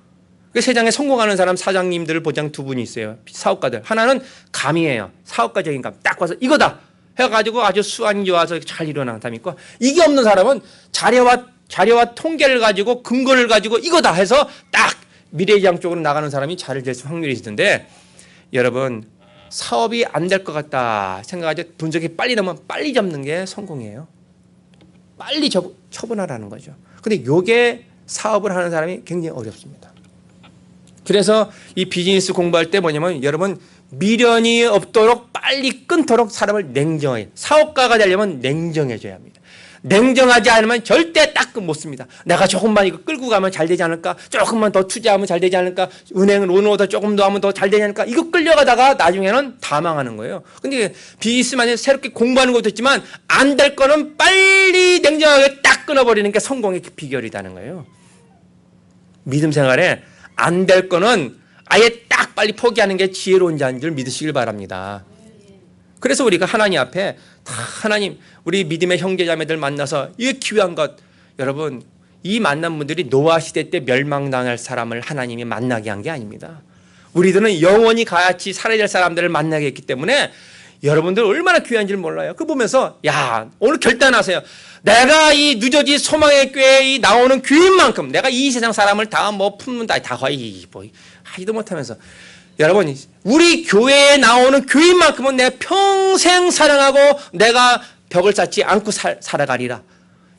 세상에 성공하는 사람 사장님들 보장 두 분이 있어요. 사업가들. 하나는 감이에요. 사업가적인 감. 딱 봐서 이거다 해가지고 아주 수완이 좋아서 잘 일어나는 사람이 있고 이게 없는 사람은 자료와 통계를 가지고 근거를 가지고 이거다 해서 딱 미래지향 쪽으로 나가는 사람이 잘 될 확률이 있는데 여러분 사업이 안 될 것 같다 생각하지 분석이 빨리 나면 빨리 잡는 게 성공이에요. 빨리 처분하라는 거죠. 근데 이게 사업을 하는 사람이 굉장히 어렵습니다. 그래서 이 비즈니스 공부할 때 뭐냐면 여러분 미련이 없도록 빨리 끊도록 사람을 냉정하게 사업가가 되려면 냉정해져야 합니다. 냉정하지 않으면 절대 딱 못 씁니다. 내가 조금만 이거 끌고 가면 잘 되지 않을까? 조금만 더 투자하면 잘 되지 않을까? 은행은 로너보다 조금 더 하면 더 잘 되지 않을까? 이거 끌려가다가 나중에는 다 망하는 거예요. 근데 비즈니스만에 새롭게 공부하는 것도 있지만 안 될 거는 빨리 냉정하게 딱 끊어버리는 게 성공의 비결이라는 거예요. 믿음 생활에 안 될 거는 아예 딱 빨리 포기하는 게 지혜로운 자인 줄 믿으시길 바랍니다. 그래서 우리가 하나님 앞에 다 하나님 우리 믿음의 형제자매들 만나서 이 귀한 것 여러분 이 만난 분들이 노아 시대 때 멸망당할 사람을 하나님이 만나게 한 게 아닙니다. 우리들은 영원히 같이 살아야 될 사람들을 만나게 했기 때문에 여러분들 얼마나 귀한지 몰라요. 그거 보면서 야 오늘 결단하세요. 내가 이 누저지 소망의 교회에 나오는 교인만큼 내가 이 세상 사람을 다 뭐 품는다 다 거의 뭐 하지도 못하면서 여러분 우리 교회에 나오는 교인만큼은 내가 평생 사랑하고 내가 벽을 쌓지 않고 살아가리라.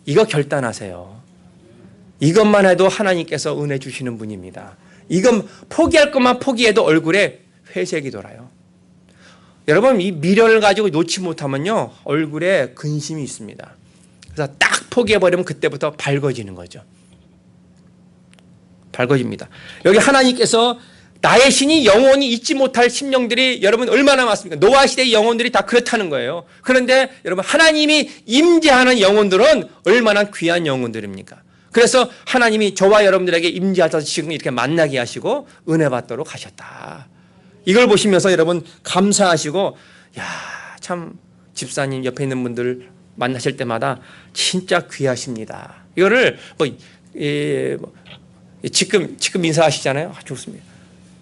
이거 결단하세요. 이것만 해도 하나님께서 은혜 주시는 분입니다. 이건 포기할 것만 포기해도 얼굴에 회색이 돌아요. 여러분 이 미련을 가지고 놓지 못하면요 얼굴에 근심이 있습니다. 그래서 딱 포기해버리면 그때부터 밝아지는 거죠. 밝아집니다. 여기 하나님께서 나의 신이 영원히 잊지 못할 심령들이 여러분 얼마나 많습니까? 노아 시대의 영혼들이 다 그렇다는 거예요. 그런데 여러분 하나님이 임재하는 영혼들은 얼마나 귀한 영혼들입니까? 그래서 하나님이 저와 여러분들에게 임재하셔서 지금 이렇게 만나게 하시고 은혜 받도록 하셨다. 이걸 보시면서 여러분 감사하시고 야, 참 집사님 옆에 있는 분들 만나실 때마다 진짜 귀하십니다. 이거를 지금 인사하시잖아요. 아, 좋습니다.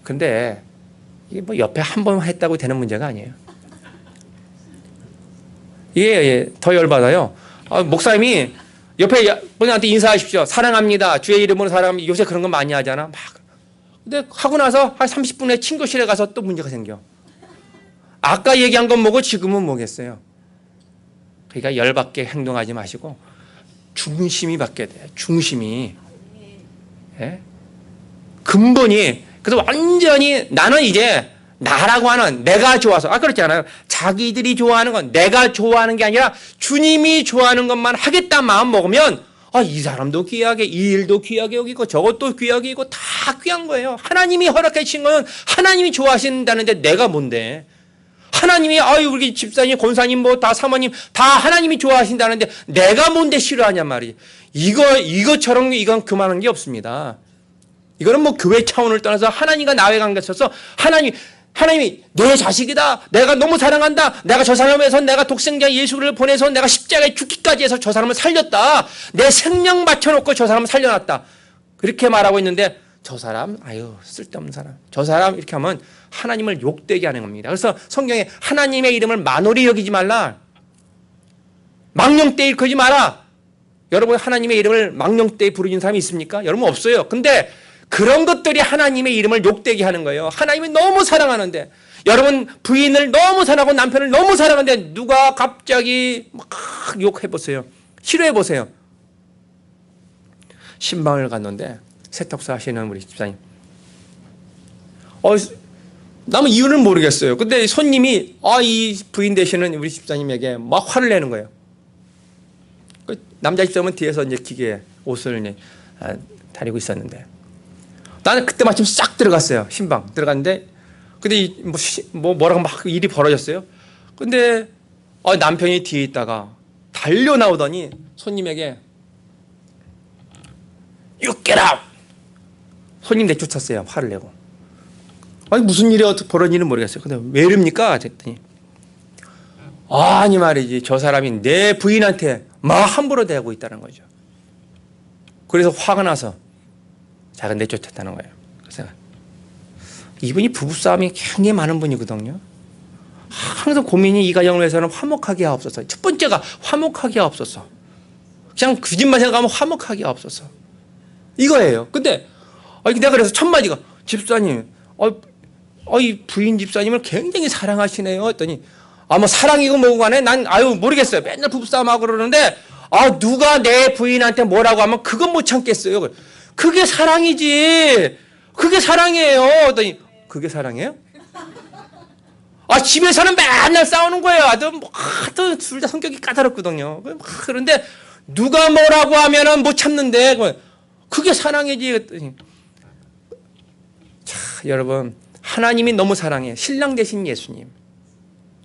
근데 이게 뭐 옆에 한 번 했다고 되는 문제가 아니에요. 이게 더 열받아요. 목사님이 옆에 분한테 인사하십시오. 사랑합니다. 주의 이름으로 사랑합니다. 요새 그런 거 많이 하잖아. 막. 근데 하고 나서 한 30분에 친구실에 가서 또 문제가 생겨. 아까 얘기한 건 뭐고 지금은 뭐겠어요. 그러니까 열받게 행동하지 마시고 중심이 바뀌어야 돼요. 중심이. 예? 근본이 그래서 완전히 나는 이제 나라고 하는 내가 좋아서 그렇지 않아요. 자기들이 좋아하는 건 내가 좋아하는 게 아니라 주님이 좋아하는 것만 하겠다 마음 먹으면 이 사람도 귀하게 이 일도 귀하게 여기고 저것도 귀하게 여기고 다 귀한 거예요. 하나님이 허락해 주신 건 하나님이 좋아하신다는데 내가 뭔데. 하나님이 우리 집사님 권사님 뭐 다 사모님 다 하나님이 좋아하신다는데 내가 뭔데 싫어하냔 말이지. 이것처럼 이건 그만한 게 없습니다. 이거는 뭐 교회 차원을 떠나서 하나님과 나의 관계에 있어서 하나님이 내 자식이다. 내가 너무 사랑한다. 내가 저 사람을 위해서 내가 독생자 예수를 보내서 내가 십자가에 죽기까지 해서 저 사람을 살렸다. 내 생명 바쳐놓고 저 사람을 살려놨다. 그렇게 말하고 있는데 저 사람 아유 쓸데없는 사람 저 사람 이렇게 하면 하나님을 욕되게 하는 겁니다. 그래서 성경에 하나님의 이름을 만홀히 여기지 말라. 망령되이 일컫지 마라. 여러분 하나님의 이름을 망령되이 부르는 사람이 있습니까? 여러분 없어요. 근데 그런 것들이 하나님의 이름을 욕되게 하는 거예요. 하나님이 너무 사랑하는데 여러분 부인을 너무 사랑하고 남편을 너무 사랑하는데 누가 갑자기 막 욕해보세요. 싫어해보세요. 신방을 갔는데 세탁소 하시는 우리 집사님 나는 이유는 모르겠어요. 근데 손님이 이 부인 되시는 우리 집사님에게 막 화를 내는 거예요. 남자 집사님은 뒤에서 이제 기계에 옷을 이제 다리고 있었는데 나는 그때 마침 싹 들어갔어요. 신방 들어갔는데 근데 뭐라고 막 일이 벌어졌어요. 근데 남편이 뒤에 있다가 달려 나오더니 손님에게 You get out! 손님 내쫓았어요. 화를 내고. 아니 무슨 일이 어떻게 벌어지는지 모르겠어요. 근데 왜 이럽니까? 했더니 아니 말이지 저 사람이 내 부인한테 막 함부로 대고 있다는 거죠. 그래서 화가 나서 자기가 내쫓았다는 거예요. 그래서 이분이 부부싸움이 굉장히 많은 분이거든요. 항상 고민이 이 가정을 위해서는 화목하게 하옵소서. 첫 번째가 화목하게 하옵소서. 그냥 그 집만 생각하면 화목하게 하옵소서. 이거예요. 근데 내가 그래서 첫 마디가 집사님 이 부인 집사님을 굉장히 사랑하시네요 했더니 뭐 사랑이고 뭐고 간에 난 모르겠어요. 맨날 부부싸움하고 그러는데 누가 내 부인한테 뭐라고 하면 그건 못 참겠어요. 그게 사랑이지. 그게 사랑이에요. 했더니 그게 사랑이에요? 집에서는 맨날 싸우는 거예요. 하여튼 둘 다 성격이 까다롭거든요. 그런데 누가 뭐라고 하면은 못 참는데 그게 사랑이지. 했더니 자, 여러분 하나님이 너무 사랑해. 신랑 되신 예수님.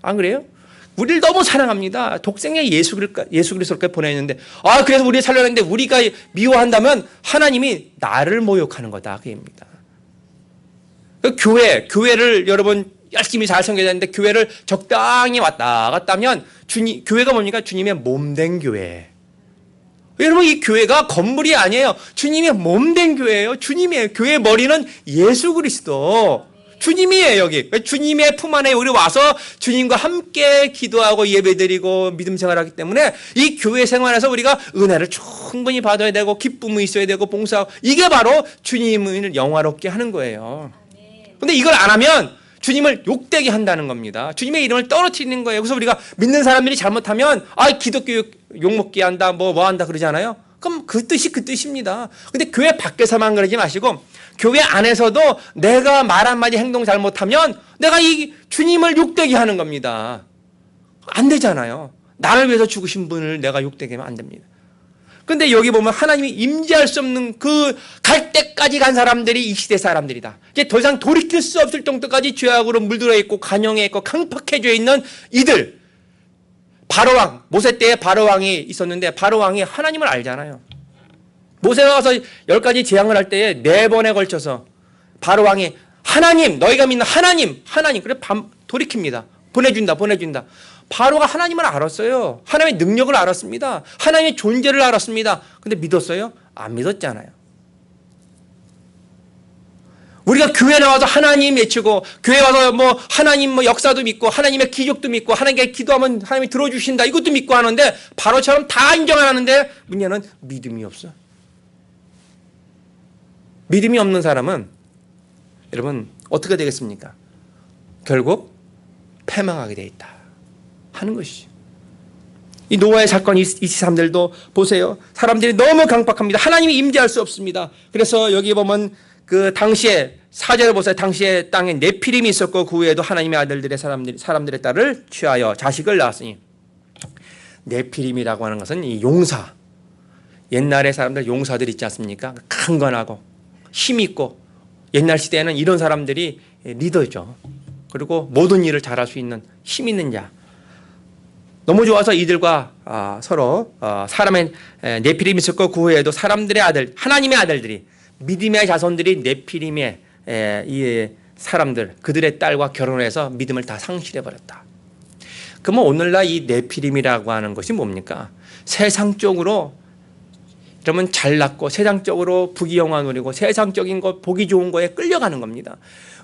안 그래요? 우리를 너무 사랑합니다. 독생의 예수 그리스도를 보내는데 그래서 우리를 살려냈는데 우리가 미워한다면 하나님이 나를 모욕하는 거다. 그입니다. 교회를 여러분 열심히 잘 섬겨야 되는데 교회를 적당히 왔다 갔다 하면 교회가 뭡니까? 주님의 몸된 교회. 여러분 이 교회가 건물이 아니에요. 주님의 몸된 교회예요. 주님이에요. 교회의 머리는 예수 그리스도. 주님이에요. 여기 주님의 품 안에 우리 와서 주님과 함께 기도하고 예배드리고 믿음 생활하기 때문에 이 교회 생활에서 우리가 은혜를 충분히 받아야 되고 기쁨이 있어야 되고 봉사하고 이게 바로 주님을 영화롭게 하는 거예요. 그런데 이걸 안 하면 주님을 욕되게 한다는 겁니다. 주님의 이름을 떨어뜨리는 거예요. 그래서 우리가 믿는 사람들이 잘못하면 기독교 욕먹게 한다 뭐 한다 그러잖아요. 그럼 그 뜻입니다. 근데 교회 밖에서만 그러지 마시고 교회 안에서도 내가 말 한마디 행동 잘못하면 내가 이 주님을 욕되게 하는 겁니다. 안 되잖아요. 나를 위해서 죽으신 분을 내가 욕되게 하면 안 됩니다. 근데 여기 보면 하나님이 임재할 수 없는 그 갈 때까지 간 사람들이 이 시대 사람들이다. 이제 더 이상 돌이킬 수 없을 정도까지 죄악으로 물들어 있고 간영해 있고 강팍해져 있는 이들. 바로왕, 모세 때에 바로왕이 있었는데 바로왕이 하나님을 알잖아요. 모세가 와서 10가지 재앙을 할 때에 4번에 걸쳐서 바로왕이 하나님, 너희가 믿는 하나님 그래 돌이킵니다. 보내준다. 바로가 하나님을 알았어요. 하나님의 능력을 알았습니다. 하나님의 존재를 알았습니다. 근데 믿었어요? 안 믿었잖아요. 우리가 교회 나와서 하나님 외치고 교회 와서 하나님 역사도 믿고 하나님의 기적도 믿고 하나님께 기도하면 하나님이 들어주신다 이것도 믿고 하는데 바로처럼 다 인정 안 하는데 문제는 믿음이 없어. 믿음이 없는 사람은 여러분 어떻게 되겠습니까? 결국 패망하게 돼 있다 하는 것이죠. 이 노아의 사건 이 사람들도 보세요. 사람들이 너무 강박합니다. 하나님이 임재할 수 없습니다. 그래서 여기 보면 그 당시에 사절을 보세요. 당시에 땅에 네피림이 있었고 그 후에도 하나님의 아들들의 사람들의 딸을 취하여 자식을 낳았으니 네피림이라고 하는 것은 이 용사. 옛날에 사람들 용사들 있지 않습니까? 강건하고 힘 있고 옛날 시대에는 이런 사람들이 리더죠. 그리고 모든 일을 잘할 수 있는 힘 있는 자. 너무 좋아서 이들과 서로 사람의 네피림이 있었고 그 후에도 사람들의 아들 하나님의 아들들이 믿음의 자손들이 네피림의 이 사람들, 그들의 딸과 결혼해서 믿음을 다 상실해버렸다. 그러면 오늘날 이 네피림이라고 하는 것이 뭡니까? 세상적으로 여러분 잘났고 세상적으로 부귀영화 누리고 세상적인 것 보기 좋은 거에 끌려가는 겁니다.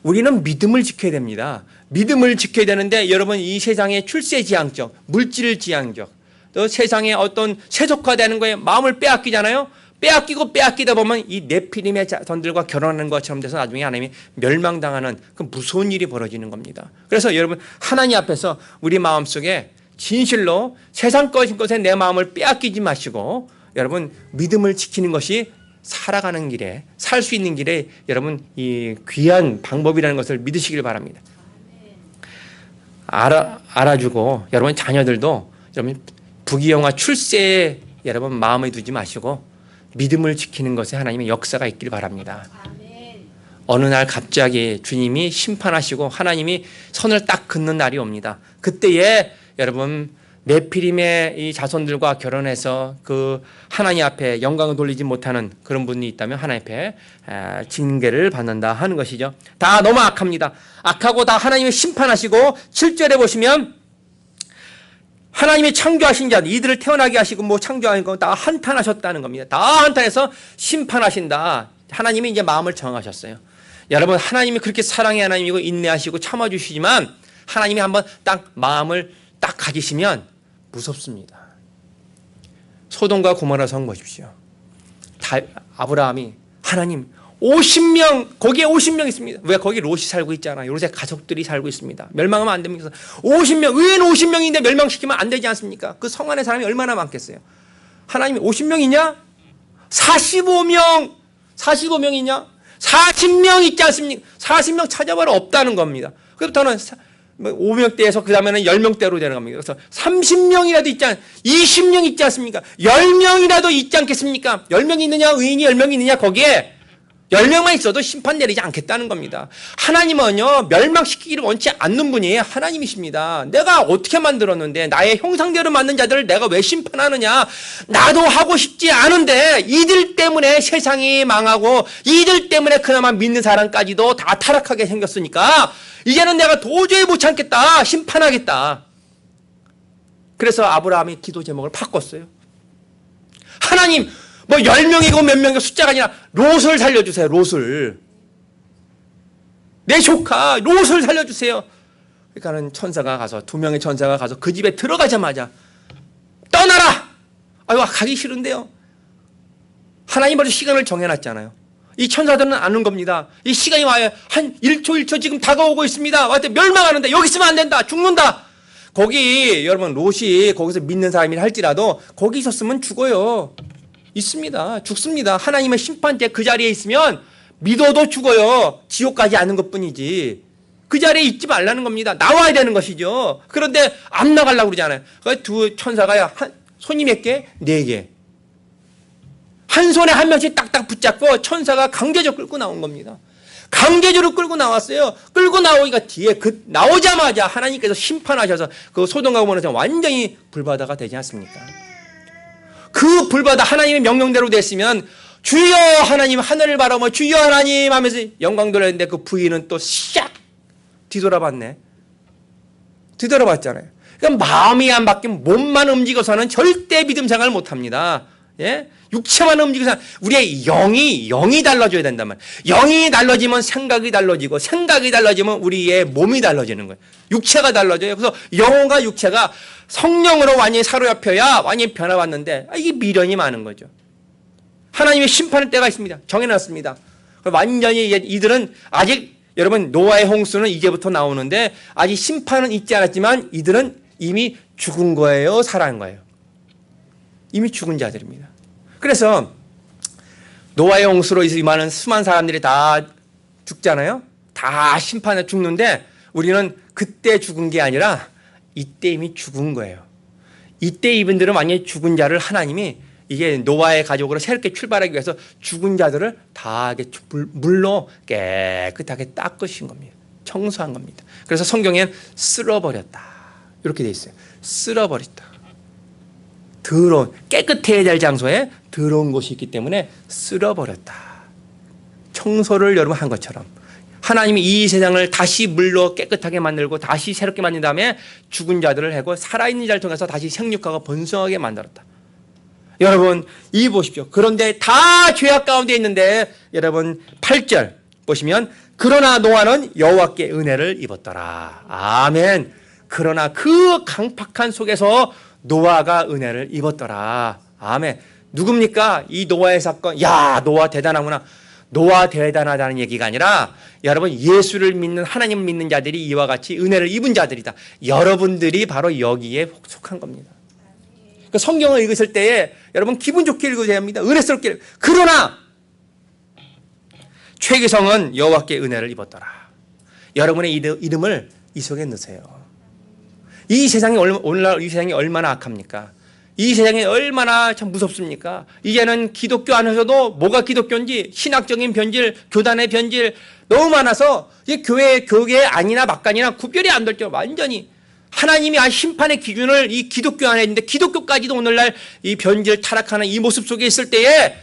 우리는 믿음을 지켜야 됩니다. 믿음을 지켜야 되는데 여러분 이 세상의 출세지향적, 물질지향적, 또 세상의 어떤 세속화되는 거에 마음을 빼앗기잖아요. 빼앗기다 보면 이 네피림의 자손들과 결혼하는 것처럼 돼서 나중에 하나님이 멸망당하는 그 무서운 일이 벌어지는 겁니다. 그래서 여러분 하나님 앞에서 우리 마음속에 진실로 세상 것에 내 마음을 빼앗기지 마시고 여러분 믿음을 지키는 것이 살아가는 길에 살 수 있는 길에 여러분 이 귀한 방법이라는 것을 믿으시길 바랍니다. 알아주고 여러분 자녀들도 여러분 부귀영화 출세에 여러분 마음에 두지 마시고 믿음을 지키는 것에 하나님의 역사가 있길 바랍니다. 어느 날 갑자기 주님이 심판하시고 하나님이 선을 딱 긋는 날이 옵니다. 그때에 여러분 네피림의 이 자손들과 결혼해서 그 하나님 앞에 영광을 돌리지 못하는 그런 분이 있다면 하나님 앞에 징계를 받는다 하는 것이죠. 다 너무 악합니다. 악하고 다 하나님이 심판하시고 7절에 보시면 하나님이 창조하신 자 이들을 태어나게 하시고 뭐 창조하는 거 다 한탄하셨다는 겁니다. 다 한탄해서 심판하신다. 하나님이 이제 마음을 정하셨어요. 여러분 하나님이 그렇게 사랑의 하나님이고 인내하시고 참아주시지만 하나님이 한번 딱 마음을 딱 가지시면 무섭습니다. 소돔과 고모라 성 보십시오. 아브라함이 하나님 50명 거기에 50명 있습니다. 왜 거기 롯이 살고 있잖아요. 롯의 가족들이 살고 있습니다. 멸망하면 안 됩니다. 50명 의외는 50명인데 멸망시키면 안 되지 않습니까? 그 성 안에 사람이 얼마나 많겠어요. 하나님이 50명이냐? 45명이냐? 40명 있지 않습니까? 40명 찾아봐라 없다는 겁니다. 그부터는 5명대에서 그 다음에는 10명대로 되는 겁니다. 그래서 30명이라도 있지 20명 있지 않습니까? 10명이라도 있지 않겠습니까? 10명 있느냐? 의인이 10명 있느냐? 거기에 10명만 있어도 심판 내리지 않겠다는 겁니다. 하나님은요 멸망시키기를 원치 않는 분이 하나님이십니다. 내가 어떻게 만들었는데 나의 형상대로 만든 자들을 내가 왜 심판하느냐. 나도 하고 싶지 않은데 이들 때문에 세상이 망하고 이들 때문에 그나마 믿는 사람까지도 다 타락하게 생겼으니까 이제는 내가 도저히 못 참겠다. 심판하겠다. 그래서 아브라함이 기도 제목을 바꿨어요. 하나님 뭐 10명이고 몇 명이고 숫자가 아니라 롯을 살려주세요. 롯을. 내 조카 롯을 살려주세요. 그러니까는 천사가 가서 2명의 천사가 가서 그 집에 들어가자마자 떠나라. 아유 가기 싫은데요. 하나님 벌써 시간을 정해놨잖아요. 이 천사들은 아는 겁니다. 이 시간이 와요. 한 1초 지금 다가오고 있습니다. 와서 멸망하는데 여기 있으면 안 된다. 죽는다. 거기 여러분 롯이 거기서 믿는 사람이라 할지라도 거기 있었으면 죽어요. 있습니다. 죽습니다. 하나님의 심판대 그 자리에 있으면 믿어도 죽어요. 지옥 가지 않는 것뿐이지. 그 자리에 있지 말라는 겁니다. 나와야 되는 것이죠. 그런데 안 나가려고 그러잖아요. 두 천사가 손이 몇 개? 4개. 한 손에 한 명씩 딱딱 붙잡고 천사가 강제적으로 끌고 나온 겁니다. 강제적으로 끌고 나왔어요. 끌고 나오니까 뒤에 나오자마자 하나님께서 심판하셔서 그 소돔과 고모라에서 완전히 불바다가 되지 않습니까? 그 불바다 하나님의 명령대로 됐으면 주여 하나님 하늘을 바라보며 주여 하나님 하면서 영광 돌렸는데 그 부인은 또 샥 뒤돌아봤네. 뒤돌아봤잖아요. 그러니까 마음이 안 바뀌면 몸만 움직여서는 절대 믿음 생활을 못합니다. 예? 육체만 움직여서 우리의 영이 달라져야 된단 말이에요. 영이 달라지면 생각이 달라지고 생각이 달라지면 우리의 몸이 달라지는 거예요. 육체가 달라져요. 그래서 영혼과 육체가 성령으로 완전히 사로잡혀야 완전히 변화받는데 이게 미련이 많은 거죠. 하나님의 심판할 때가 있습니다. 정해놨습니다. 완전히 이들은 아직 여러분 노아의 홍수는 이제부터 나오는데 아직 심판은 있지 않았지만 이들은 이미 죽은 거예요? 살아난 거예요? 이미 죽은 자들입니다. 그래서 노아의 홍수로 이 많은 수많은 사람들이 다 죽잖아요. 다 심판에 죽는데 우리는 그때 죽은 게 아니라 이때 이미 죽은 거예요. 이때 이분들은 완전히 죽은 자를 하나님이 이게 노아의 가족으로 새롭게 출발하기 위해서 죽은 자들을 다 물로 깨끗하게 닦으신 겁니다. 청소한 겁니다. 그래서 성경에는 쓸어버렸다 이렇게 돼 있어요. 쓸어버렸다. 더러운 깨끗해야 될 장소에 더러운 곳이 있기 때문에 쓸어버렸다. 청소를 여러분 한 것처럼 하나님이 이 세상을 다시 물로 깨끗하게 만들고 다시 새롭게 만든 다음에 죽은 자들을 해고 살아있는 자를 통해서 다시 생육하고 번성하게 만들었다. 여러분 이 보십시오. 그런데 다 죄악 가운데 있는데 여러분 8절 보시면 그러나 노아는 여호와께 은혜를 입었더라. 아멘. 그러나 그 강팍한 속에서 노아가 은혜를 입었더라. 아멘. 누굽니까? 이 노아의 사건. 야, 노아 대단하구나. 노아 대단하다는 얘기가 아니라 여러분 예수를 믿는 하나님을 믿는 자들이 이와 같이 은혜를 입은 자들이다. 여러분들이 바로 여기에 속한 겁니다. 그러니까 성경을 읽으실 때에 여러분 기분 좋게 읽으셔야 합니다. 은혜스럽게. 그러나 최기성은 여호와께 은혜를 입었더라. 여러분의 이름을 이 속에 넣으세요. 이 세상이 오늘날 이 세상이 얼마나 악합니까? 이 세상이 얼마나 참 무섭습니까? 이제는 기독교 안에서도 뭐가 기독교인지 신학적인 변질, 교단의 변질 너무 많아서 이제 교회 아니나 막간이나 구별이 안 될 줄 완전히 하나님이 심판의 기준을 이 기독교 안에 있는데 기독교까지도 오늘날 이 변질 타락하는 이 모습 속에 있을 때에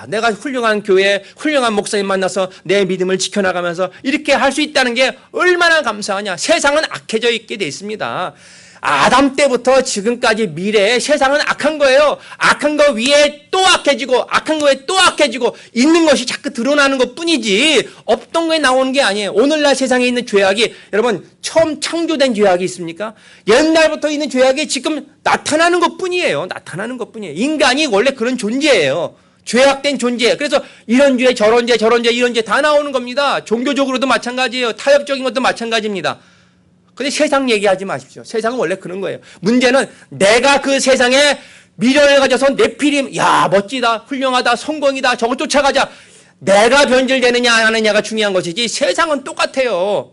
내가 훌륭한 교회, 훌륭한 목사님 만나서 내 믿음을 지켜나가면서 이렇게 할 수 있다는 게 얼마나 감사하냐. 세상은 악해져 있게 돼 있습니다. 아담 때부터 지금까지 미래에 세상은 악한 거예요. 악한 거 위에 또 악해지고 악한 거에 또 악해지고 있는 것이 자꾸 드러나는 것 뿐이지 없던 거에 나오는 게 아니에요. 오늘날 세상에 있는 죄악이 여러분 처음 창조된 죄악이 있습니까? 옛날부터 있는 죄악이 지금 나타나는 것 뿐이에요. 나타나는 것 뿐이에요. 인간이 원래 그런 존재예요. 죄악된 존재. 그래서 이런 죄 저런 죄 저런 죄 이런 죄 다 나오는 겁니다. 종교적으로도 마찬가지예요. 타협적인 것도 마찬가지입니다. 근데 세상 얘기하지 마십시오. 세상은 원래 그런 거예요. 문제는 내가 그 세상에 미련을 가져서 네피림, 야 멋지다, 훌륭하다, 성공이다, 저거 쫓아가자. 내가 변질되느냐 안 하느냐가 중요한 것이지 세상은 똑같아요.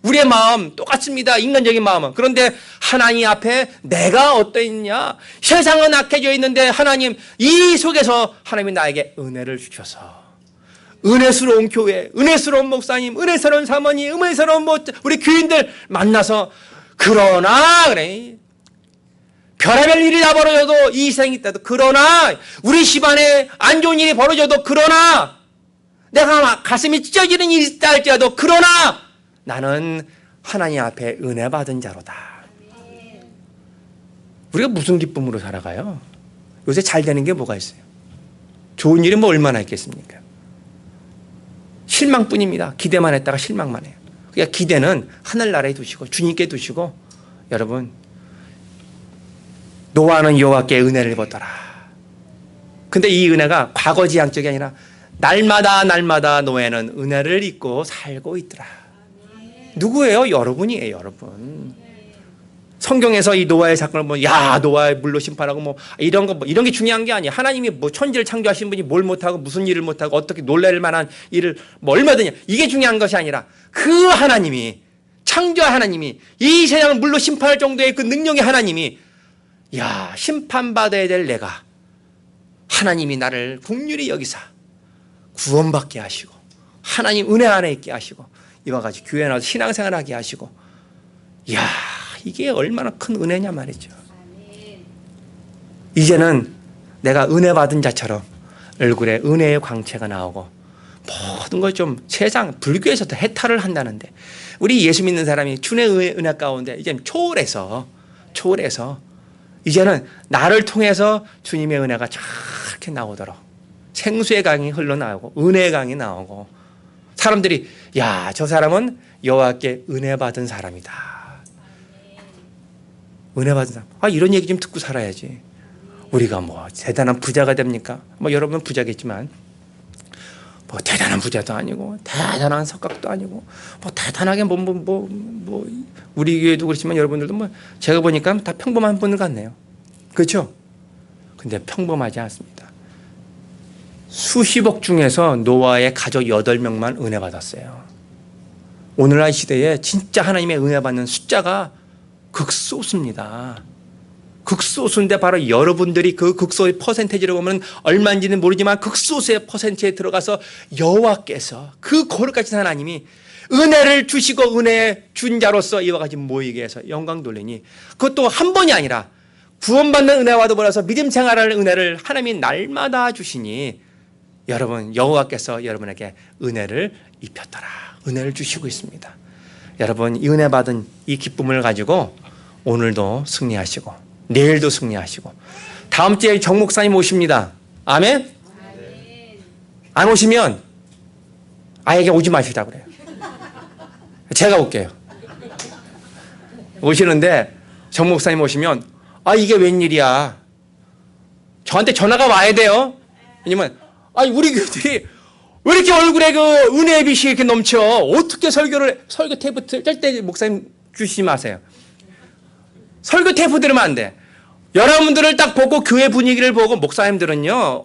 우리의 마음 똑같습니다. 인간적인 마음은. 그런데 하나님 앞에 내가 어떠했냐? 세상은 악해져 있는데 하나님 이 속에서 하나님이 나에게 은혜를 주셔서 은혜스러운 교회, 은혜스러운 목사님, 은혜스러운 사모님, 은혜스러운 우리 교인들 만나서 그러나 그래 별의별 일이 다 벌어져도 이 세상이 있다도 그러나 우리 집안에 안 좋은 일이 벌어져도 그러나 내가 가슴이 찢어지는 일이 있다 할지라도 그러나 나는 하나님 앞에 은혜 받은 자로다. 우리가 무슨 기쁨으로 살아가요? 요새 잘 되는 게 뭐가 있어요? 좋은 일이 뭐 얼마나 있겠습니까? 실망뿐입니다. 기대만 했다가 실망만 해요. 그러니까 기대는 하늘나라에 두시고 주님께 두시고 여러분 노아는 여호와께 은혜를 입었더라. 근데 이 은혜가 과거지향적이 아니라 날마다 노아는 은혜를 입고 살고 있더라. 누구예요? 여러분이에요. 여러분. 성경에서 이 노아의 사건을 보면 야 노아의 물로 심판하고 이런 게 중요한 게 아니에요. 하나님이 천지를 창조하신 분이 뭘 못하고 무슨 일을 못하고 어떻게 놀랄 만한 일을 얼마든지 이게 중요한 것이 아니라 그 하나님이 창조한 하나님이 이 세상을 물로 심판할 정도의 그 능력의 하나님이 야 심판받아야 될 내가 하나님이 나를 긍휼히 여기사 구원받게 하시고 하나님 은혜 안에 있게 하시고 이와 같이 교회 나와서 신앙생활하게 하시고 야 이게 얼마나 큰 은혜냐 말이죠. 이제는 내가 은혜 받은 자처럼 얼굴에 은혜의 광채가 나오고 모든 걸 좀 세상 불교에서도 해탈을 한다는데 우리 예수 믿는 사람이 주의 은혜 가운데 이제 초월해서 이제는 나를 통해서 주님의 은혜가 저렇게 나오도록 생수의 강이 흘러나오고 은혜의 강이 나오고 사람들이 야 저 사람은 여호와께 은혜 받은 사람이다. 은혜 받은 사람. 이런 얘기 좀 듣고 살아야지. 우리가 대단한 부자가 됩니까? 여러분 부자겠지만 대단한 부자도 아니고 대단한 석각도 아니고 대단하게 우리 교회도 그렇지만 여러분들도 제가 보니까 다 평범한 분들 같네요. 그렇죠? 근데 평범하지 않습니다. 수십억 중에서 노아의 가족 8명만 은혜 받았어요. 오늘날 시대에 진짜 하나님의 은혜 받는 숫자가 극소수입니다. 극소수인데 바로 여러분들이 그 극소의 퍼센테이지를 보면 얼마인지는 모르지만 극소수의 퍼센트에 들어가서 여호와께서 그 거룩하신 하나님이 은혜를 주시고 은혜 준 자로서 이와 같이 모이게 해서 영광 돌리니 그것도 한 번이 아니라 구원받는 은혜와도 벌어서 믿음 생활할 은혜를 하나님이 날마다 주시니 여러분 여호와께서 여러분에게 은혜를 입혔더라. 은혜를 주시고 있습니다. 여러분 이 은혜 받은 이 기쁨을 가지고 오늘도 승리하시고 내일도 승리하시고 다음 주에 정 목사님 오십니다. 아멘? 안 오시면 아예 오지 마시자 그래요. 제가 올게요. 오시는데 정 목사님 오시면 이게 웬일이야. 저한테 전화가 와야 돼요. 왜냐면 우리 교회들이 왜 이렇게 얼굴에 그 은혜의 빛이 이렇게 넘쳐. 어떻게 설교 테이프 절대 목사님 주시지 마세요. 설교 테이프 들으면 안 돼. 여러분들을 딱 보고 교회 분위기를 보고 목사님들은요,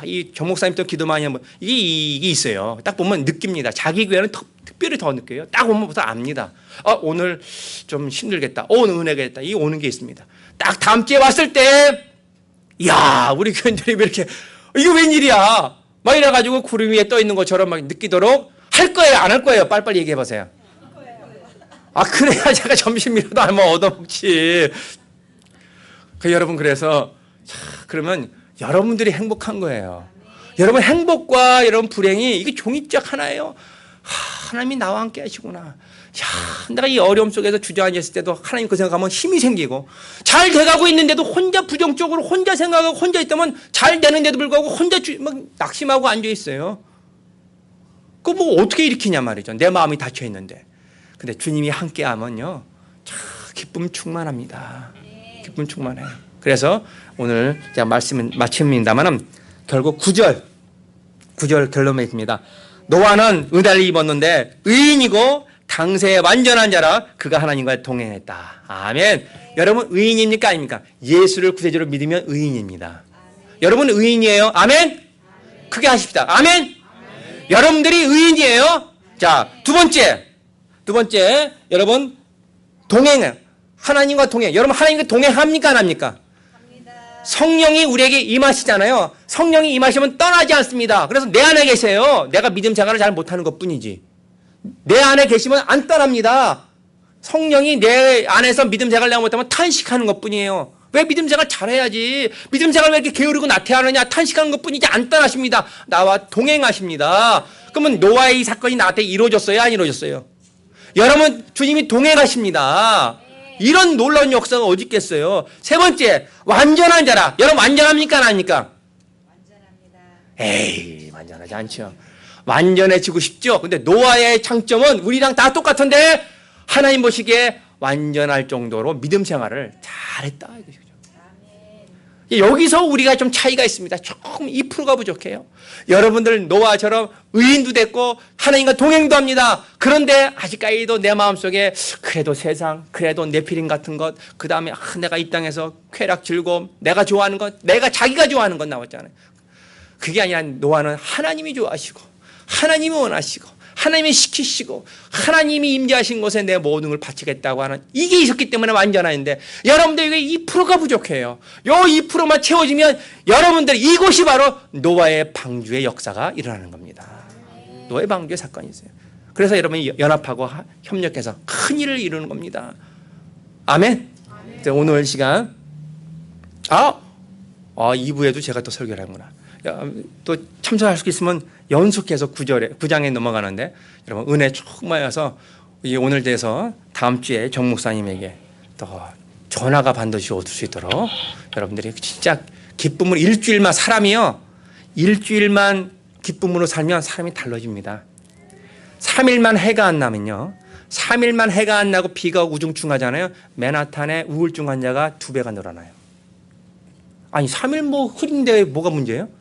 이 정 목사님도 기도 많이 하면 이게 있어요. 딱 보면 느낍니다. 자기 교회는 특별히 더 느껴요. 딱 보면 압니다. 오늘 좀 힘들겠다. 오늘 은혜가 있다. 이 오는 게 있습니다. 딱 다음 주에 왔을 때, 이야, 우리 교인들이 왜 이렇게, 이게 웬일이야. 막 이래가지고 구름 위에 떠 있는 것처럼 막 느끼도록 할 거예요, 안 할 거예요? 빨리빨리 얘기해 보세요. 그래야 제가 점심이라도 한번 얻어먹지. 여러분, 그래서, 그러면 여러분들이 행복한 거예요. 여러분 행복과 여러분 불행이 이게 종이짝 하나예요. 하나님이 나와 함께 하시구나. 내가 이 어려움 속에서 주저앉았을 때도 하나님 그 생각하면 힘이 생기고, 잘 돼가고 있는데도 혼자 부정적으로 혼자 생각하고 혼자 있다면 잘 되는데도 불구하고 혼자 막 낙심하고 앉아있어요. 그거 뭐 어떻게 일으키냐 말이죠. 내 마음이 닫혀 있는데. 근데 주님이 함께 하면요, 참 기쁨 충만합니다. 기쁨 충만해요. 그래서 오늘 제가 말씀은 마칩니다만은 결국 9절 결론이 있습니다. 노아는 은혜를 입었는데 의인이고 당세의 완전한 자라 그가 하나님과 동행했다. 아멘. 여러분 의인입니까 아닙니까? 예수를 구세주로 믿으면 의인입니다. 여러분 의인이에요. 아멘. 크게 하십시다. 아멘. 여러분들이 의인이에요. 자, 두 번째 여러분 동행은 하나님과 동행. 여러분 하나님과 동행합니까 안 합니까? 성령이 우리에게 임하시잖아요. 성령이 임하시면 떠나지 않습니다. 그래서 내 안에 계세요. 내가 믿음 생활을 잘 못하는 것뿐이지. 내 안에 계시면 안 떠납니다. 성령이 내 안에서 믿음 생활을 내가 못하면 탄식하는 것뿐이에요. 왜 믿음 생활 잘해야지. 믿음 생활 왜 이렇게 게으르고 나태하느냐. 탄식하는 것뿐이지 안 떠나십니다. 나와 동행하십니다. 그러면 노아의 이 사건이 나한테 이루어졌어요? 안 이루어졌어요? 여러분 주님이 동행하십니다. 이런 놀라운 역사가 어디 있겠어요. 세 번째, 완전한 자라. 여러분 완전합니까 안 합니까? 완전합니다. 에이, 완전하지 않죠. 완전해지고 싶죠. 근데 노아의 장점은 우리랑 다 똑같은데 하나님 보시기에 완전할 정도로 믿음 생활을 잘했다 이거죠. 여기서 우리가 좀 차이가 있습니다. 조금 2%가 부족해요. 여러분들 노아처럼 의인도 됐고 하나님과 동행도 합니다. 그런데 아직까지도 내 마음속에 그래도 세상, 그래도 네피림 같은 것, 그 다음에 내가 이 땅에서 쾌락, 즐거움, 내가 좋아하는 것, 자기가 좋아하는 것 나왔잖아요. 그게 아니라 노아는 하나님이 좋아하시고 하나님이 원하시고 하나님이 시키시고 하나님이 임재하신 곳에 내 모든 걸 바치겠다고 하는 이게 있었기 때문에 완전한데 여러분들 이게 2%가 부족해요. 요 2%만 채워지면 여러분들 이곳이 바로 노아의 방주의 역사가 일어나는 겁니다. 노아의 방주의 사건이 있어요. 그래서 여러분이 연합하고 협력해서 큰 일을 이루는 겁니다. 아멘. 오늘 시간 2부에도 제가 또 설교를 하는구나. 또 참석할 수 있으면 연속해서 9장에 넘어가는데 여러분 은혜 충만해서 오늘 돼서 다음 주에 정 목사님에게 또 전화가 반드시 얻을 수 있도록 여러분들이 진짜 기쁨을 일주일만 기쁨으로 살면 사람이 달라집니다. 3일만 해가 안 나면요, 3일만 해가 안 나고 비가 우중충하잖아요. 맨하탄에 우울증 환자가 2배가 늘어나요. 아니 3일 뭐 흐린데 뭐가 문제예요?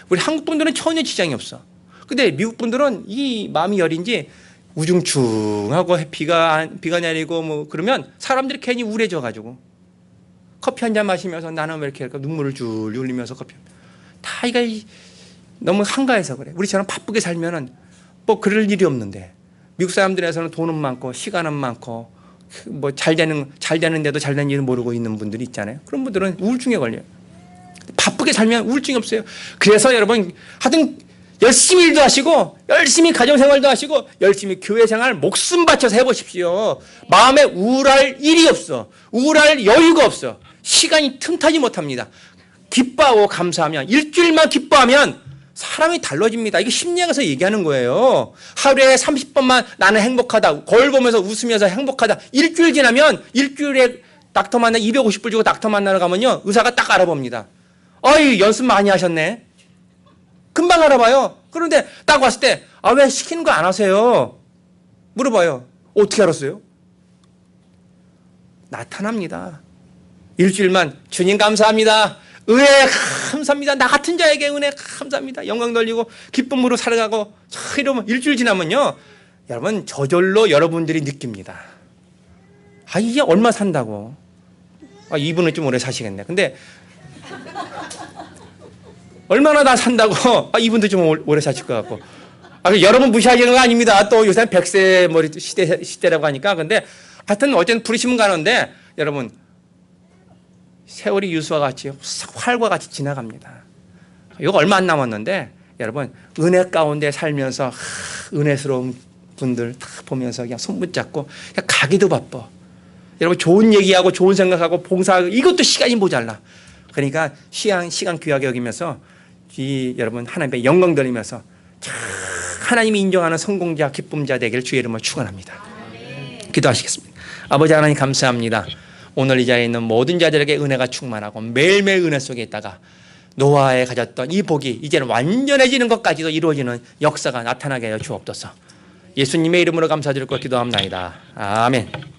우리 한국 분들은 전혀 지장이 없어. 근데 미국 분들은 이 마음이 여린지 우중충하고 비가 내리고 뭐 그러면 사람들이 괜히 우울해져 가지고 커피 한 잔 마시면서 나는 왜 이렇게 할까 눈물을 줄 흘리면서 커피 다 이거 너무 한가해서 그래. 우리처럼 바쁘게 살면은 뭐 그럴 일이 없는데 미국 사람들에서는 돈은 많고 시간은 많고 뭐 잘 되는데도 잘 되는 일을 모르고 있는 분들이 있잖아요. 그런 분들은 우울증에 걸려요. 바쁘게 살면 우울증이 없어요. 그래서 여러분 하여튼 열심히 일도 하시고 열심히 가정생활도 하시고 열심히 교회생활 목숨 바쳐서 해보십시오. 마음에 우울할 일이 없어. 우울할 여유가 없어. 시간이 틈타지 못합니다. 기뻐하고 감사하면 일주일만 기뻐하면 사람이 달라집니다. 이게 심리학에서 얘기하는 거예요. 하루에 30번만 나는 행복하다. 거울 보면서 웃으면서 행복하다. 일주일 지나면 일주일에 닥터 만나 250불 주고 닥터 만나러 가면요. 의사가 딱 알아봅니다. 어이, 연습 많이 하셨네. 금방 알아봐요. 그런데 딱 왔을 때, 아, 왜 시키는 거 안 하세요? 물어봐요. 어떻게 알았어요? 나타납니다. 일주일만 주님 감사합니다. 은혜 감사합니다. 나 같은 자에게 은혜 감사합니다. 영광 돌리고 기쁨으로 살아가고 이러면 일주일 지나면요. 여러분 저절로 여러분들이 느낍니다. 아, 이게 얼마 산다고. 아, 이분은 좀 오래 사시겠네. 근데 얼마나 다 산다고. 아, 이분도 좀 오래 사실 것 같고. 아, 여러분 무시하시는 거 아닙니다. 또 요새는 100세 머리 시대라고 하니까. 근데 하여튼 어쨌든 부르시면 가는데 여러분 세월이 유수와 같이 활과 같이 지나갑니다. 이거 얼마 안 남았는데 여러분 은혜 가운데 살면서 은혜스러운 분들 다 보면서 그냥 손 붙잡고 그냥 가기도 바빠. 여러분 좋은 얘기하고 좋은 생각하고 봉사하고 이것도 시간이 모자라. 그러니까 시간 귀하게 여기면서 여러분 하나님의 영광 돌리면서 하나님이 인정하는 성공자 기쁨자 되기를 주의 이름으로 축원합니다. 기도하시겠습니다. 아버지 하나님 감사합니다. 오늘 이 자리에 있는 모든 자들에게 은혜가 충만하고 매일매일 은혜 속에 있다가 노아에 가졌던 이 복이 이제는 완전해지는 것까지도 이루어지는 역사가 나타나게 하여 주옵소서. 예수님의 이름으로 감사드리고 기도합니다. 아멘.